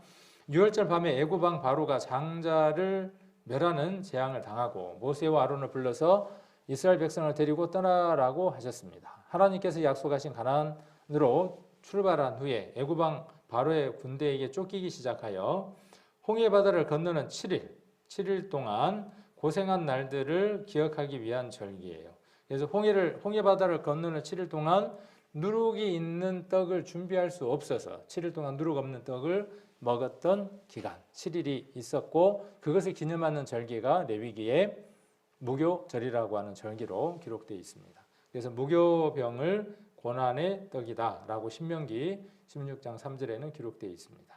6월절 밤에 애굽왕 바로가 장자를 멸하는 재앙을 당하고 모세와 아론을 불러서 이스라엘 백성을 데리고 떠나라고 하셨습니다. 하나님께서 약속하신 가나안으로 출발한 후에 애굽왕 바로의 군대에게 쫓기기 시작하여 홍해 바다를 건너는 7일 동안 고생한 날들을 기억하기 위한 절기예요. 그래서 홍해 바다를 건너는 7일 동안 누룩이 있는 떡을 준비할 수 없어서 7일 동안 누룩 없는 떡을 먹었던 기간 7일이 있었고 그것을 기념하는 절기가 레위기의 무교절이라고 하는 절기로 기록되어 있습니다. 그래서 무교병을 고난의 떡이다라고 신명기 16장 3절에는 기록되어 있습니다.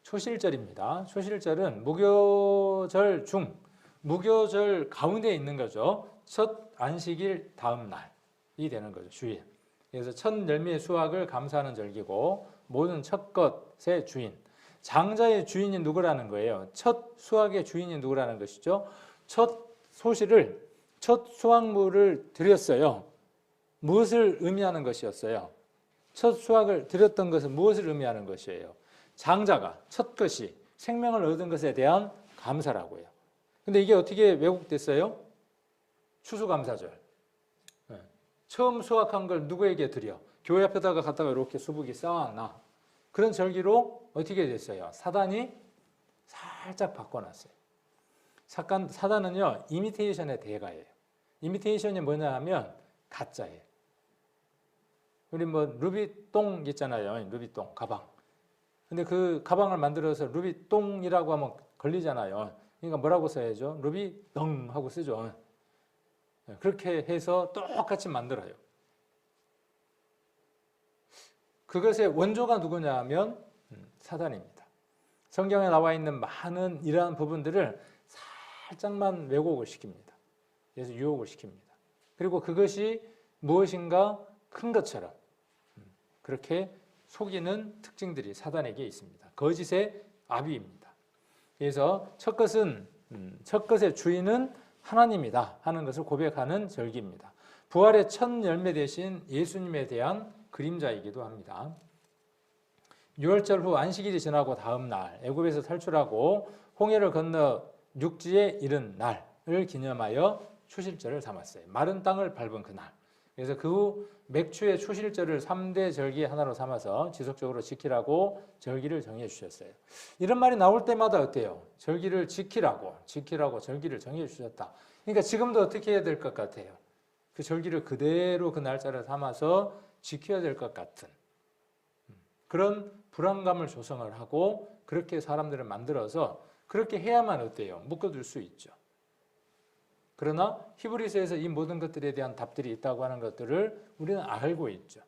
초실절입니다. 초실절은 무교절 중 무교절 가운데 있는 거죠. 첫 안식일 다음 날이 되는 거죠. 주일. 그래서 첫 열매의 수확을 감사하는 절기고 모든 첫 것의 주인, 장자의 주인이 누구라는 거예요. 첫 수확의 주인이 누구라는 것이죠. 첫 소실을, 첫 수확물을 드렸어요. 무엇을 의미하는 것이었어요? 첫 수확을 드렸던 것은 무엇을 의미하는 것이에요? 장자가 첫 것이 생명을 얻은 것에 대한 감사라고요. 근데 이게 어떻게 왜곡됐어요? 추수감사절. 처음 수확한 걸 누구에게 드려? 교회 앞에다가 갖다가 이렇게 수북이 쌓아놔. 그런 절기로 어떻게 됐어요? 사단이 살짝 바꿔놨어요. 사단은요, 이미테이션의 대가예요. 이미테이션이 뭐냐 하면 가짜예요. 우리 루비똥 있잖아요. 루비똥, 가방. 근데 그 가방을 만들어서 루비똥이라고 하면 걸리잖아요. 그러니까 뭐라고 써야죠? 루비똥 하고 쓰죠. 그렇게 해서 똑같이 만들어요. 그것의 원조가 누구냐 하면 사단입니다. 성경에 나와 있는 많은 이러한 부분들을 살짝만 왜곡을 시킵니다. 그래서 유혹을 시킵니다. 그리고 그것이 무엇인가 큰 것처럼 그렇게 속이는 특징들이 사단에게 있습니다. 거짓의 아비입니다. 그래서 첫 것의 주인은 하나님이다 하는 것을 고백하는 절기입니다. 부활의 첫 열매 대신 예수님에 대한 그림자이기도 합니다. 6월절 후 안식일이 지나고 다음 날 애굽에서 탈출하고 홍해를 건너 육지에 이른 날을 기념하여 초실절을 삼았어요. 마른 땅을 밟은 그날. 그래서 그 후 맥추의 초실절을 3대 절기 하나로 삼아서 지속적으로 지키라고 절기를 정해 주셨어요. 이런 말이 나올 때마다 어때요? 절기를 지키라고 절기를 정해 주셨다. 그러니까 지금도 어떻게 해야 될 것 같아요? 그 절기를 그대로 그 날짜를 삼아서 지켜야 될 것 같은 그런 불안감을 조성을 하고 그렇게 사람들을 만들어서 그렇게 해야만 어때요? 묶어둘 수 있죠. 그러나 히브리서에서 이 모든 것들에 대한 답들이 있다고 하는 것들을 우리는 알고 있죠.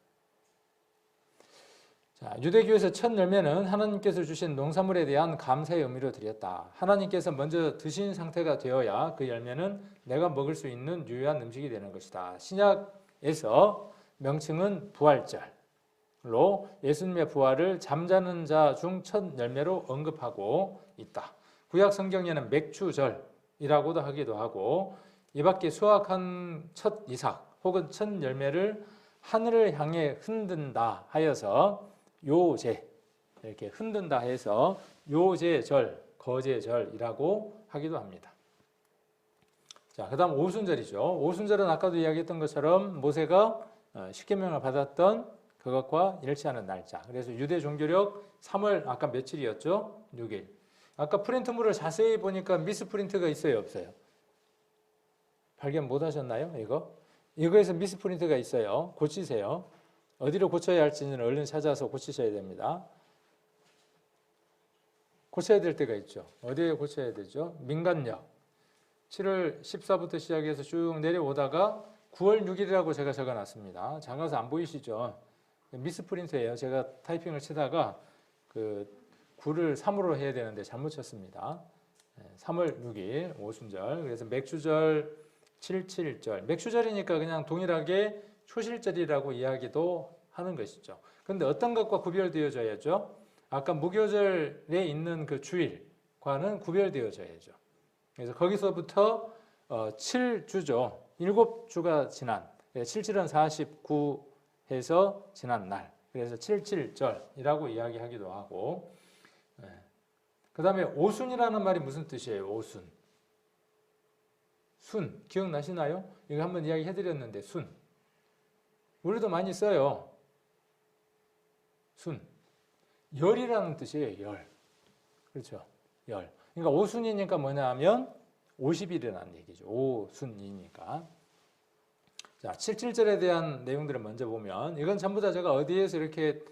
자, 유대교에서 첫 열매는 하나님께서 주신 농산물에 대한 감사의 의미로 드렸다. 하나님께서 먼저 드신 상태가 되어야 그 열매는 내가 먹을 수 있는 유효한 음식이 되는 것이다. 신약에서 명칭은 부활절로 예수님의 부활을 잠자는 자 중 첫 열매로 언급하고 있다. 구약 성경에는 맥추절이라고도 하기도 하고 이 밖에 수확한 첫 이삭 혹은 첫 열매를 하늘을 향해 흔든다 하여서 요제 이렇게 흔든다 해서 요제절, 거제절이라고 하기도 합니다. 자, 그다음 오순절이죠. 오순절은 아까도 이야기했던 것처럼 모세가 십계명을 받았던 그것과 일치하는 날짜. 그래서 유대 종교력 3월 아까 며칠이었죠? 6일. 아까 프린트물을 자세히 보니까 미스프린트가 있어요, 없어요? 발견 못 하셨나요? 이거에서 미스프린트가 있어요. 고치세요. 어디로 고쳐야 할지는 얼른 찾아서 고치셔야 됩니다. 고쳐야 될 때가 있죠. 어디에 고쳐야 되죠? 민간역. 7월 14부터 시작해서 쭉 내려오다가 9월 6일이라고 제가 적어놨습니다. 작아서 안 보이시죠? 미스프린트예요. 제가 타이핑을 치다가 그 9를 3으로 해야 되는데 잘못 쳤습니다. 3월 6일 오순절. 그래서 맥추절, 7.7절. 맥추절이니까 그냥 동일하게 초실절이라고 이야기도 하는 것이죠. 그런데 어떤 것과 구별되어져야죠? 아까 무교절에 있는 그 주일과는 구별되어져야죠. 그래서 거기서부터 7주죠. 7주가 지난 77은 49 해서 지난 날. 그래서 77절이라고 이야기하기도 하고 그 다음에 오순이라는 말이 무슨 뜻이에요? 오순. 순. 기억나시나요? 이거 한번 이야기해드렸는데 순. 우리도 많이 써요. 순. 열이라는 뜻이에요. 열. 그렇죠. 열. 그러니까 오순이니까 뭐냐 하면 50일이라는 얘기죠. 오순이니까. 자, 77절에 대한 내용들을 먼저 보면 이건 전부 다 제가 어디에서 이렇게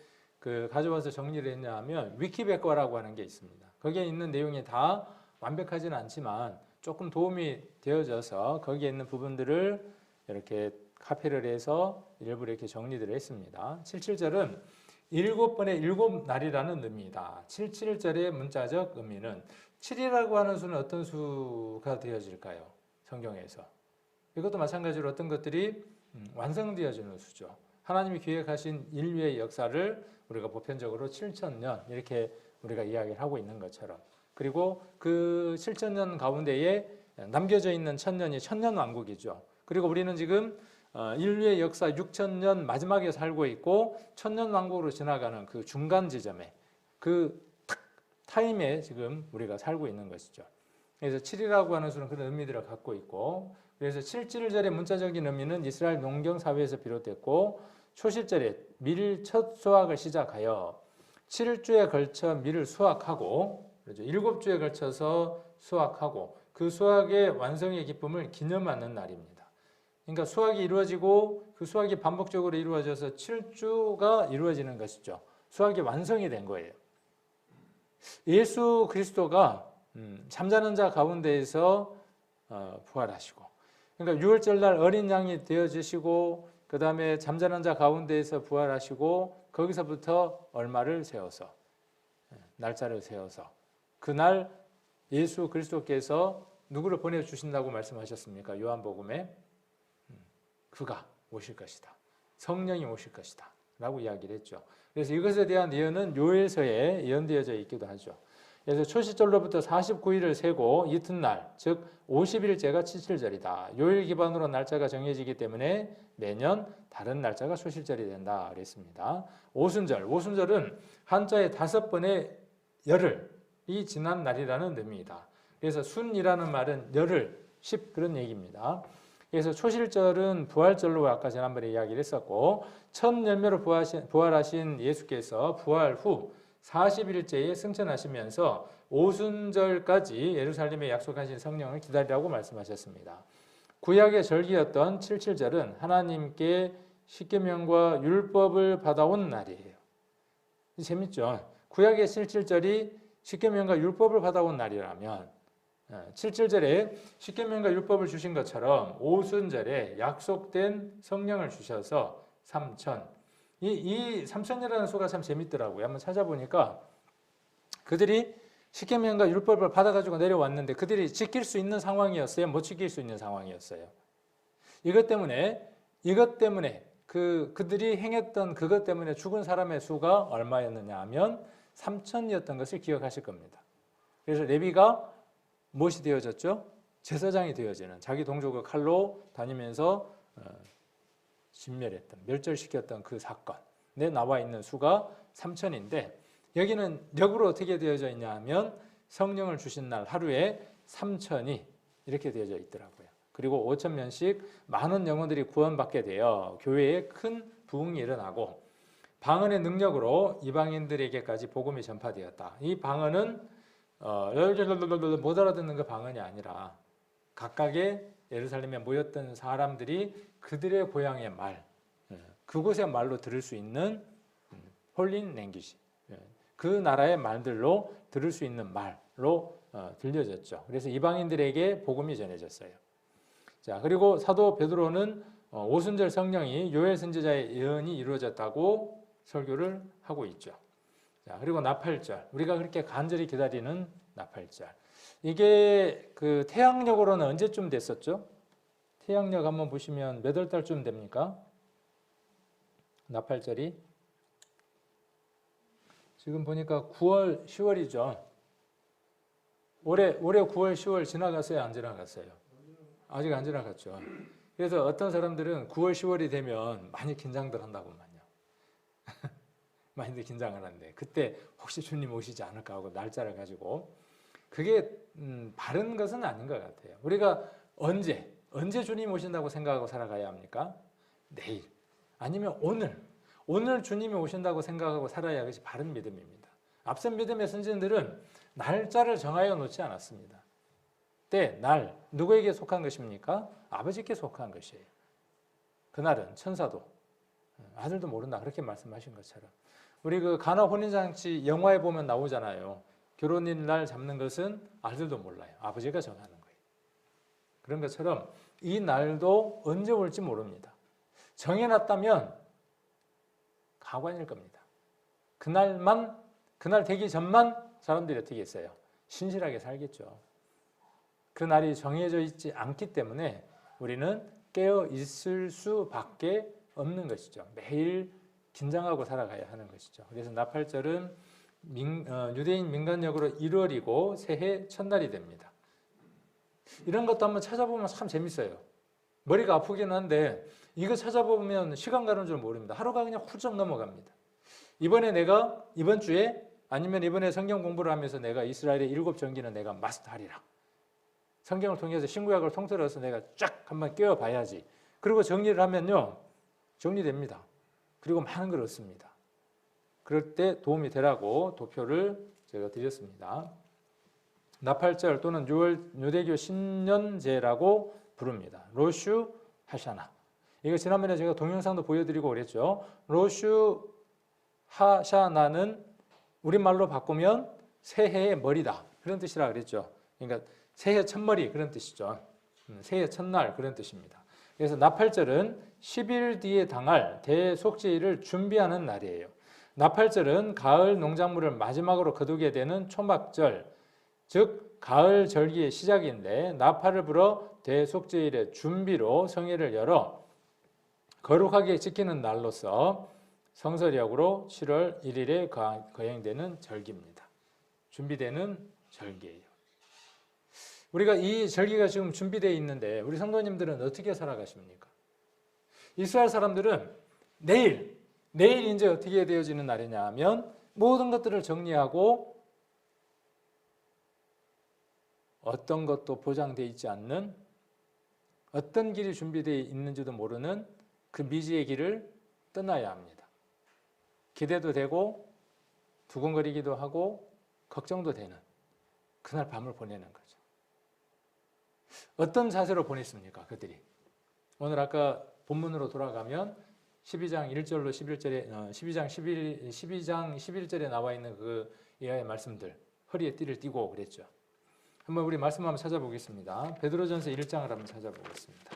가져와서 정리를 했냐 하면 위키백과라고 하는 게 있습니다. 거기에 있는 내용이 다 완벽하지는 않지만 조금 도움이 되어져서 거기에 있는 부분들을 이렇게 카피를 해서 일부러 이렇게 정리를 했습니다. 77절은 7번의 7날이라는 의미이다. 77절의 문자적 의미는 7이라고 하는 수는 어떤 수가 되어질까요? 성경에서. 이것도 마찬가지로 어떤 것들이 완성되어지는 수죠. 하나님이 기획하신 인류의 역사를 우리가 보편적으로 7,000년 이렇게 우리가 이야기를 하고 있는 것처럼 그리고 그 7,000년 가운데에 남겨져 있는 1,000년이 천년왕국이죠. 그리고 우리는 지금 인류의 역사 6,000년 마지막에 살고 있고 천년왕국으로 지나가는 그 중간 지점에 그 타임에 지금 우리가 살고 있는 것이죠. 그래서 7이라고 하는 수는 그런 의미들을 갖고 있고 그래서 77절의 문자적인 의미는 이스라엘 농경 사회에서 비롯됐고 초실절에 밀 첫 수확을 시작하여 7주에 걸쳐 밀을 수확하고 그렇죠. 7주에 걸쳐서 수확하고 그 수확의 완성의 기쁨을 기념하는 날입니다. 그러니까 수확이 이루어지고 그 수확이 반복적으로 이루어져서 7주가 이루어지는 것이죠. 수확이 완성이 된 거예요. 예수 그리스도가 잠자는 자 가운데에서 부활하시고 그러니까 유월절날 어린 양이 되어지시고 그 다음에 잠자는 자 가운데에서 부활하시고 거기서부터 얼마를 세워서 날짜를 세워서 그날 예수 그리스도께서 누구를 보내주신다고 말씀하셨습니까? 요한복음에 그가 오실 것이다. 성령이 오실 것이다. 라고 이야기를 했죠. 그래서 이것에 대한 예언은 요엘서에 예언되어져 있기도 하죠. 그래서 초시절로부터 49일을 세고 이튿날, 즉 50일째가 칠칠절이다. 요일 기반으로 날짜가 정해지기 때문에 매년 다른 날짜가 초실절이 된다 그랬습니다. 오순절은 한자의 5번의 열흘이 지난 날이라는 의미이다. 그래서 순이라는 말은 열흘, 10 그런 얘기입니다. 그래서 초실절은 부활절로 아까 지난번에 이야기를 했었고 첫 열매로 부활하신 예수께서 부활 후 40일째에 승천하시면서 오순절까지 예루살렘에 약속하신 성령을 기다리라고 말씀하셨습니다. 구약의 절기였던 칠칠절은 하나님께 십계명과 율법을 받아온 날이에요. 재밌죠? 구약의 칠칠절이 십계명과 율법을 받아온 날이라면 칠칠절에 십계명과 율법을 주신 것처럼 오순절에 약속된 성령을 주셔서 3천 이 3천이라는 수가 참 재밌더라고요. 한번 찾아보니까 그들이 십계명과 율법을 받아가지고 내려왔는데 그들이 지킬 수 있는 상황이었어요? 못 지킬 수 있는 상황이었어요? 이것 때문에 그들이 행했던 그것 때문에 죽은 사람의 수가 얼마였느냐 하면 3천이었던 것을 기억하실 겁니다. 그래서 레위가 무엇이 되어졌죠? 제사장이 되어지는 자기 동족을 칼로 다니면서 진멸했던 멸절시켰던 그 사건에 나와 있는 수가 3천인데 여기는 역으로 어떻게 되어져 있냐 하면 성령을 주신 날 하루에 3천이 이렇게 되어져 있더라고요. 그리고 5,000명씩 많은 영혼들이 구원받게 되어 교회에 큰 부흥이 일어나고 방언의 능력으로 이방인들에게까지 복음이 전파되었다. 이 방언은 못 알아듣는 그 방언이 아니라 각각의 예루살렘에 모였던 사람들이 그들의 고향의 말, 그곳의 말로 들을 수 있는 홀린 랭귀지, 그 나라의 말들로 들을 수 있는 말로 들려졌죠. 그래서 이방인들에게 복음이 전해졌어요. 자, 그리고 사도 베드로는 오순절 성령이 요엘 선지자의 예언이 이루어졌다고 설교를 하고 있죠. 자, 그리고 나팔절, 우리가 그렇게 간절히 기다리는 나팔절. 이게 그 태양력으로는 언제쯤 됐었죠? 태양력 한번 보시면 몇 월 달쯤 됩니까? 나팔절이 지금 보니까 9월, 10월이죠. 올해 9월, 10월 지나갔어요? 안 지나갔어요? 아직 안 지나갔죠. 그래서 어떤 사람들은 9월, 10월이 되면 많이 긴장들 한다고만요. 많이들 긴장을 하는데 그때 혹시 주님 오시지 않을까 하고 날짜를 가지고 그게 바른 것은 아닌 것 같아요. 우리가 언제 주님 오신다고 생각하고 살아가야 합니까? 내일 아니면 오늘 주님이 오신다고 생각하고 살아야 그것이 바른 믿음입니다. 앞선 믿음의 선진들은 날짜를 정하여 놓지 않았습니다. 때, 날 누구에게 속한 것입니까? 아버지께 속한 것이에요. 그날은 천사도 아들도 모른다 그렇게 말씀하신 것처럼 우리 그 가나 혼인잔치 영화에 보면 나오잖아요. 결혼일 날 잡는 것은 아들도 몰라요. 아버지가 정하는 거예요. 그런 것처럼 이 날도 언제 올지 모릅니다. 정해놨다면 가관일 겁니다. 그날 되기 전만 사람들이 어떻게 했어요? 신실하게 살겠죠. 그 날이 정해져 있지 않기 때문에 우리는 깨어 있을 수밖에 없는 것이죠. 매일 긴장하고 살아가야 하는 것이죠. 그래서 나팔절은 유대인 민간력으로 1월이고 새해 첫날이 됩니다. 이런 것도 한번 찾아보면 참 재밌어요. 머리가 아프긴 한데 이거 찾아보면 시간 가는 줄 모릅니다. 하루가 그냥 훌쩍 넘어갑니다. 이번 주에 아니면 이번에 성경 공부를 하면서 내가 이스라엘의 7전기는 내가 마스터하리라. 성경을 통해서 신구약을 통틀어서 내가 쫙 한번 깨워봐야지. 그리고 정리를 하면요. 정리됩니다. 그리고 많은 걸 얻습니다. 그럴 때 도움이 되라고 도표를 제가 드렸습니다. 나팔절 또는 유대교 신년제라고 부릅니다. 로슈 하샤나. 이거 지난번에 제가 동영상도 보여드리고 그랬죠. 로슈 하샤나는 우리말로 바꾸면 새해의 머리다. 그런 뜻이라 그랬죠. 그러니까 새해 첫머리 그런 뜻이죠. 새해 첫날 그런 뜻입니다. 그래서 나팔절은 10일 뒤에 당할 대속죄일을 준비하는 날이에요. 나팔절은 가을 농작물을 마지막으로 거두게 되는 초막절, 즉 가을 절기의 시작인데 나팔을 불어 대속죄일의 준비로 성회를 열어 거룩하게 지키는 날로서 성서력으로 7월 1일에 거행되는 절기입니다. 준비되는 절기예요. 우리가 이 절기가 지금 준비되어 있는데 우리 성도님들은 어떻게 살아가십니까? 이스라엘 사람들은 내일 이제 어떻게 되어지는 날이냐 하면 모든 것들을 정리하고 어떤 것도 보장되어 있지 않는 어떤 길이 준비되어 있는지도 모르는 그 미지의 길을 떠나야 합니다. 기대도 되고 두근거리기도 하고 걱정도 되는 그날 밤을 보내는 거죠. 어떤 자세로 보냈습니까? 그들이. 오늘 아까 본문으로 돌아가면 12장 1절로 11절에 12장 11절에 나와 있는 그 이하의 말씀들 허리에 띠를 띠고 그랬죠. 한번 우리 말씀 한번 찾아보겠습니다. 베드로전서 1장을 한번 찾아보겠습니다.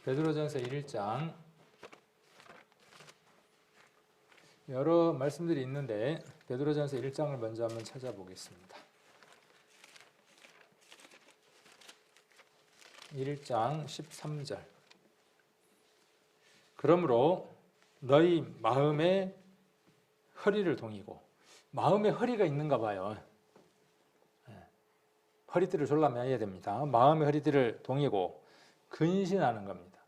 베드로전서 1장 여러 말씀들이 있는데 베드로전서 1장을 먼저 한번 찾아보겠습니다. 1장 13절 그러므로 너희 마음의 허리를 동이고 마음에 허리가 있는가 봐요. 허리띠를 졸라매야 됩니다. 마음의 허리띠를 동이고 근신하는 겁니다.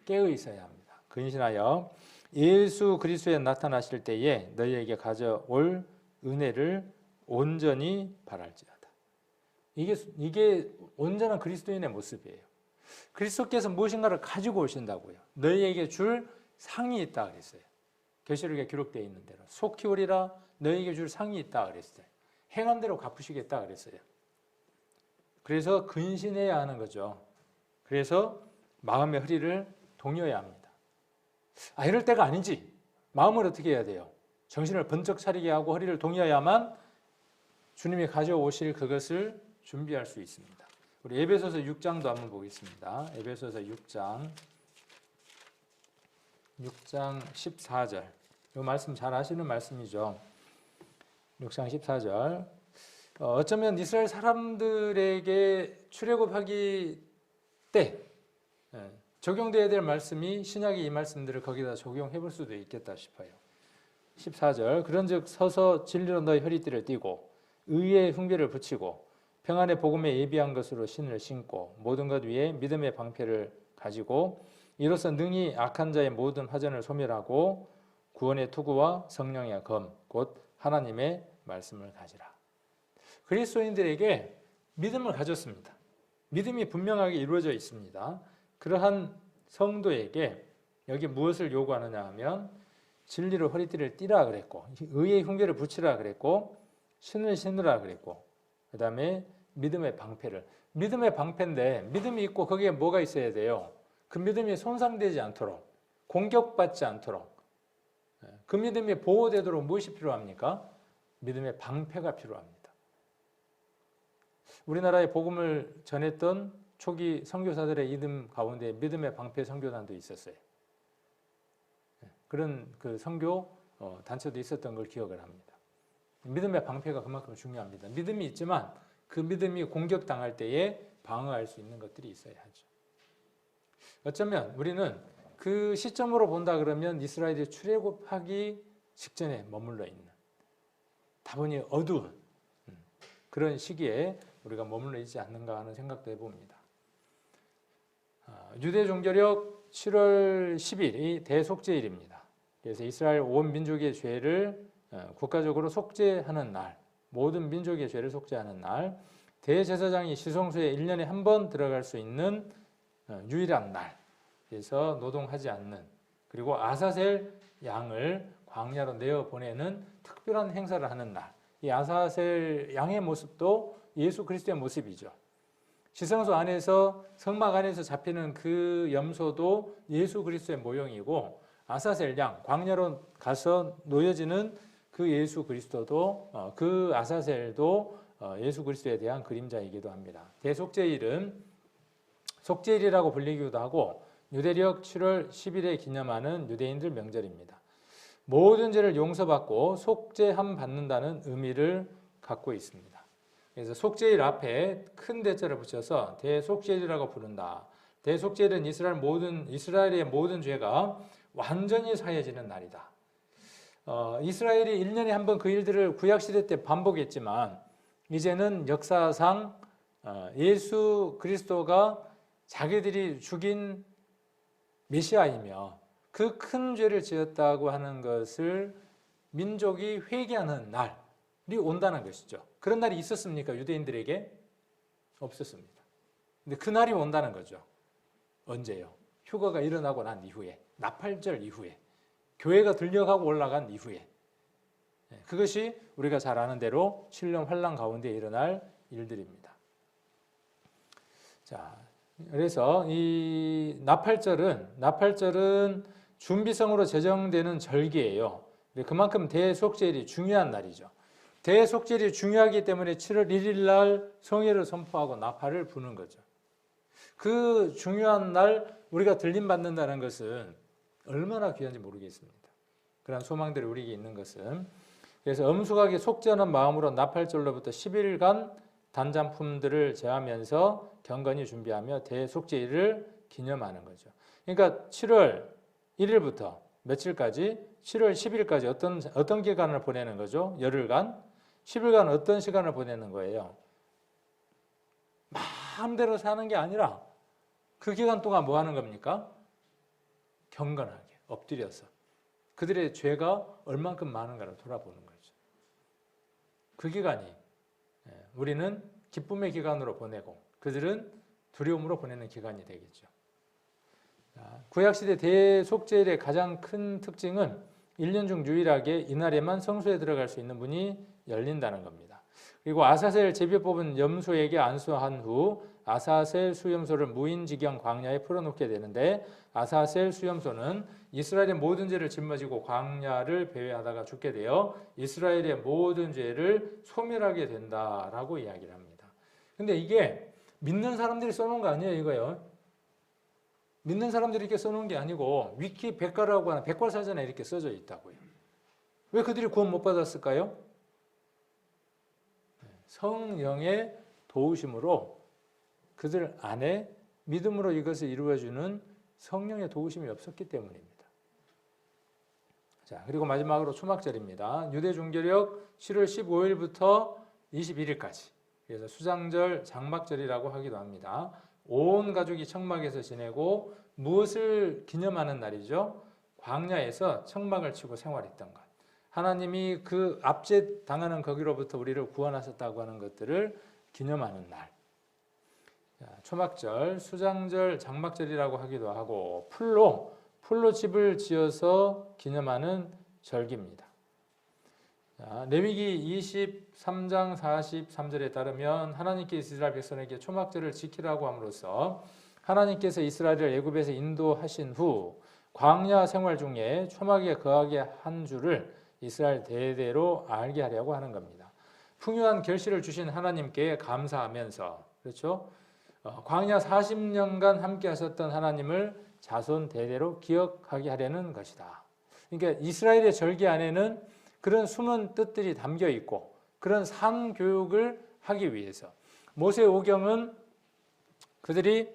깨어 있어야 합니다. 근신하여 예수 그리스도에 나타나실 때에 너희에게 가져올 은혜를 온전히 바랄지어다. 이게 온전한 그리스도인의 모습이에요. 그리스도께서 무엇인가를 가지고 오신다고요. 너희에게 줄 상이 있다 그랬어요. 계시록에 기록되어 있는 대로 속히 오리라 너희에게 줄 상이 있다 그랬어요. 행한 대로 갚으시겠다 그랬어요. 그래서 근신해야 하는 거죠. 그래서 마음의 허리를 동여야 합니다. 이럴 때가 아닌지 마음을 어떻게 해야 돼요? 정신을 번쩍 차리게 하고 허리를 동여야만 주님이 가져오실 그것을 준비할 수 있습니다. 우리 에베소서 6장도 한번 보겠습니다. 에베소서 6장 14절. 이 말씀 잘 아시는 말씀이죠. 6장 14절. 어쩌면 이스라엘 사람들에게 출애굽하기 때 적용되어야 될 말씀이 신약의 이 말씀들을 거기다 적용해 볼 수도 있겠다 싶어요. 14절. 그런즉 서서 진리로 너희 허리띠를 띠고 의의 흉배를 붙이고 평안의 복음에 예비한 것으로 신을 신고 모든 것 위에 믿음의 방패를 가지고 이로써 능히 악한 자의 모든 화전을 소멸하고 구원의 투구와 성령의 검 곧 하나님의 말씀을 가지라. 그리스도인들에게 믿음을 가졌습니다. 믿음이 분명하게 이루어져 있습니다. 그러한 성도에게 여기 무엇을 요구하느냐 하면 진리로 허리띠를 띠라 그랬고 의의 흉계를 붙이라 그랬고 신을 신으라 그랬고 그 다음에 믿음의 방패를 믿음의 방패인데 믿음이 있고 거기에 뭐가 있어야 돼요? 그 믿음이 손상되지 않도록 공격받지 않도록 그 믿음이 보호되도록 무엇이 필요합니까? 믿음의 방패가 필요합니다. 우리나라에 복음을 전했던 초기 선교사들의 이름 가운데 믿음의 방패 선교단도 있었어요. 그런 그 선교 단체도 있었던 걸 기억을 합니다. 믿음의 방패가 그만큼 중요합니다. 믿음이 있지만 그 믿음이 공격당할 때에 방어할 수 있는 것들이 있어야 하죠. 어쩌면 우리는 그 시점으로 본다 그러면 이스라엘이 출애굽하기 직전에 머물러 있는 다분히 어두운 그런 시기에 우리가 머물러 있지 않는가 하는 생각도 해봅니다. 유대 종교력 7월 10일이 대속죄일입니다. 그래서 이스라엘 온 민족의 죄를 국가적으로 속죄하는 날, 모든 민족의 죄를 속죄하는 날, 대제사장이 시성소에 1년에 한 번 들어갈 수 있는 유일한 날, 그래서 노동하지 않는, 그리고 아사셀 양을 광야로 내어 보내는 특별한 행사를 하는 날. 이 아사셀 양의 모습도 예수 그리스도의 모습이죠. 시성소 안에서 성막 안에서 잡히는 그 염소도 예수 그리스도의 모형이고 아사셀 양 광야로 가서 놓여지는 그 예수 그리스도도 그 아사셀도 예수 그리스도에 대한 그림자이기도 합니다. 대속죄일은 속죄일이라고 불리기도 하고 유대력 7월 10일에 기념하는 유대인들 명절입니다. 모든 죄를 용서받고 속죄함 받는다는 의미를 갖고 있습니다. 그래서 속죄일 앞에 큰 대자를 붙여서 대속죄일이라고 부른다. 대속죄일은 이스라엘의 모든 죄가 완전히 사해지는 날이다. 이스라엘이 1년에 한 번 그 일들을 구약시대 때 반복했지만 이제는 역사상 예수 그리스도가 자기들이 죽인 메시아이며 그 큰 죄를 지었다고 하는 것을 민족이 회개하는 날이 온다는 것이죠. 그런 날이 있었습니까? 유대인들에게? 없었습니다. 근데 그 날이 온다는 거죠. 언제요? 휴거가 일어나고 난 이후에, 나팔절 이후에, 교회가 들려가고 올라간 이후에. 그것이 우리가 잘 아는 대로 7년 환란 가운데 일어날 일들입니다. 자, 그래서 이 나팔절은 준비성으로 제정되는 절기예요. 그만큼 대속죄일이 중요한 날이죠. 대속죄일이 중요하기 때문에 7월 1일 날 성회를 선포하고 나팔을 부는 거죠. 그 중요한 날 우리가 들림받는다는 것은 얼마나 귀한지 모르겠습니다. 그런 소망들이 우리에게 있는 것은 그래서 엄숙하게 속죄하는 마음으로 나팔절로부터 10일간 단장품들을 제하면서 경건히 준비하며 대속죄일을 기념하는 거죠. 그러니까 7월 1일부터 며칠까지 7월 10일까지 어떤 기간을 보내는 거죠? 열흘간 10일간 어떤 시간을 보내는 거예요? 마음대로 사는 게 아니라 그 기간 동안 뭐 하는 겁니까? 경건하게 엎드려서 그들의 죄가 얼만큼 많은가를 돌아보는 거죠. 그 기간이 우리는 기쁨의 기간으로 보내고 그들은 두려움으로 보내는 기간이 되겠죠. 구약시대 대속죄일의 가장 큰 특징은 1년 중 유일하게 이날에만 성소에 들어갈 수 있는 문이 열린다는 겁니다. 그리고 아사셀 제비 뽑은 염소에게 안수한 후 아사셀 수염소를 무인지경 광야에 풀어놓게 되는데 아사셀 수염소는 이스라엘의 모든 죄를 짊어지고 광야를 배회하다가 죽게 되어 이스라엘의 모든 죄를 소멸하게 된다라고 이야기를 합니다. 근데 이게 믿는 사람들이 써놓은 거 아니에요, 이거요. 믿는 사람들이 이렇게 써놓은 게 아니고 위키 백과라고 하는 백과사전에 이렇게 써져 있다고요. 왜 그들이 구원 못 받았을까요? 성령의 도우심으로 그들 안에 믿음으로 이것을 이루어주는 성령의 도우심이 없었기 때문입니다. 자, 그리고 마지막으로 초막절입니다. 유대 종교력 7월 15일부터 21일까지. 그래서 수장절, 장막절이라고 하기도 합니다. 온 가족이 청막에서 지내고 무엇을 기념하는 날이죠? 광야에서 청막을 치고 생활했던 것. 하나님이 그 압제 당하는 거기로부터 우리를 구원하셨다고 하는 것들을 기념하는 날. 초막절, 수장절, 장막절이라고 하기도 하고 풀로 집을 지어서 기념하는 절기입니다. 레위기 23장 43절에 따르면 하나님께서 이스라엘 백성에게 초막절을 지키라고 함으로써 하나님께서 이스라엘을 애굽에서 인도하신 후 광야 생활 중에 초막에 거하게 한 줄을 이스라엘 대대로 알게 하려고 하는 겁니다. 풍요한 결실을 주신 하나님께 감사하면서, 그렇죠? 광야 40년간 함께 하셨던 하나님을 자손 대대로 기억하게 하려는 것이다. 그러니까 이스라엘의 절기 안에는 그런 숨은 뜻들이 담겨 있고 그런 삶 교육을 하기 위해서 모세 오경은 그들이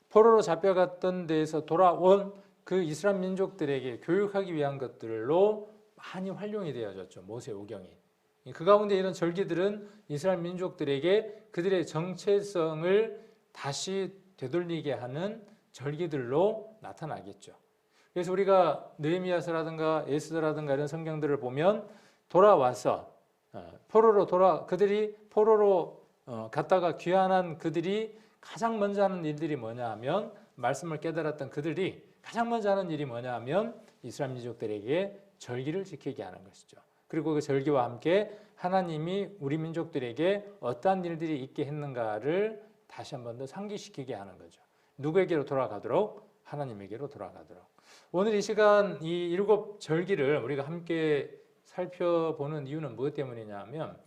포로로 잡혀갔던 데에서 돌아온 그 이스라엘 민족들에게 교육하기 위한 것들로 많이 활용이 되어졌죠. 모세 오경이. 그 가운데 이런 절기들은 이스라엘 민족들에게 그들의 정체성을 다시 되돌리게 하는 절기들로 나타나겠죠. 그래서 우리가 느헤미야서라든가 에스더라든가 이런 성경들을 보면 돌아와서 그들이 포로로 갔다가 귀환한 그들이 가장 먼저 하는 일들이 뭐냐 하면 말씀을 깨달았던 그들이 가장 먼저 하는 일이 뭐냐 하면 이스라엘 민족들에게 절기를 지키게 하는 것이죠. 그리고 그 절기와 함께 하나님이 우리 민족들에게 어떠한 일들이 있게 했는가를 다시 한 번 더 상기시키게 하는 거죠. 누구에게로 돌아가도록? 하나님에게로 돌아가도록. 오늘 이 시간 이 7 절기를 우리가 함께 살펴보는 이유는 무엇 때문이냐 하면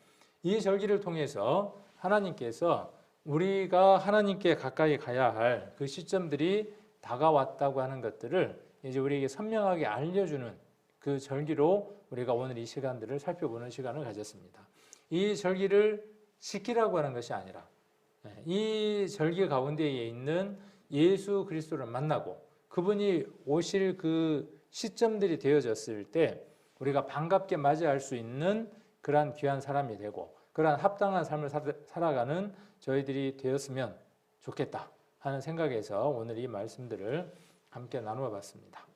이 절기를 통해서 하나님께서 우리가 하나님께 가까이 가야 할 그 시점들이 다가왔다고 하는 것들을 이제 우리에게 선명하게 알려주는 그 절기로 우리가 오늘 이 시간들을 살펴보는 시간을 가졌습니다. 이 절기를 지키라고 하는 것이 아니라 이 절기 가운데에 있는 예수 그리스도를 만나고 그분이 오실 그 시점들이 되어졌을 때 우리가 반갑게 맞이할 수 있는 그러한 귀한 사람이 되고 그러한 합당한 삶을 살아가는 저희들이 되었으면 좋겠다 하는 생각에서 오늘 이 말씀들을 함께 나누어 봤습니다.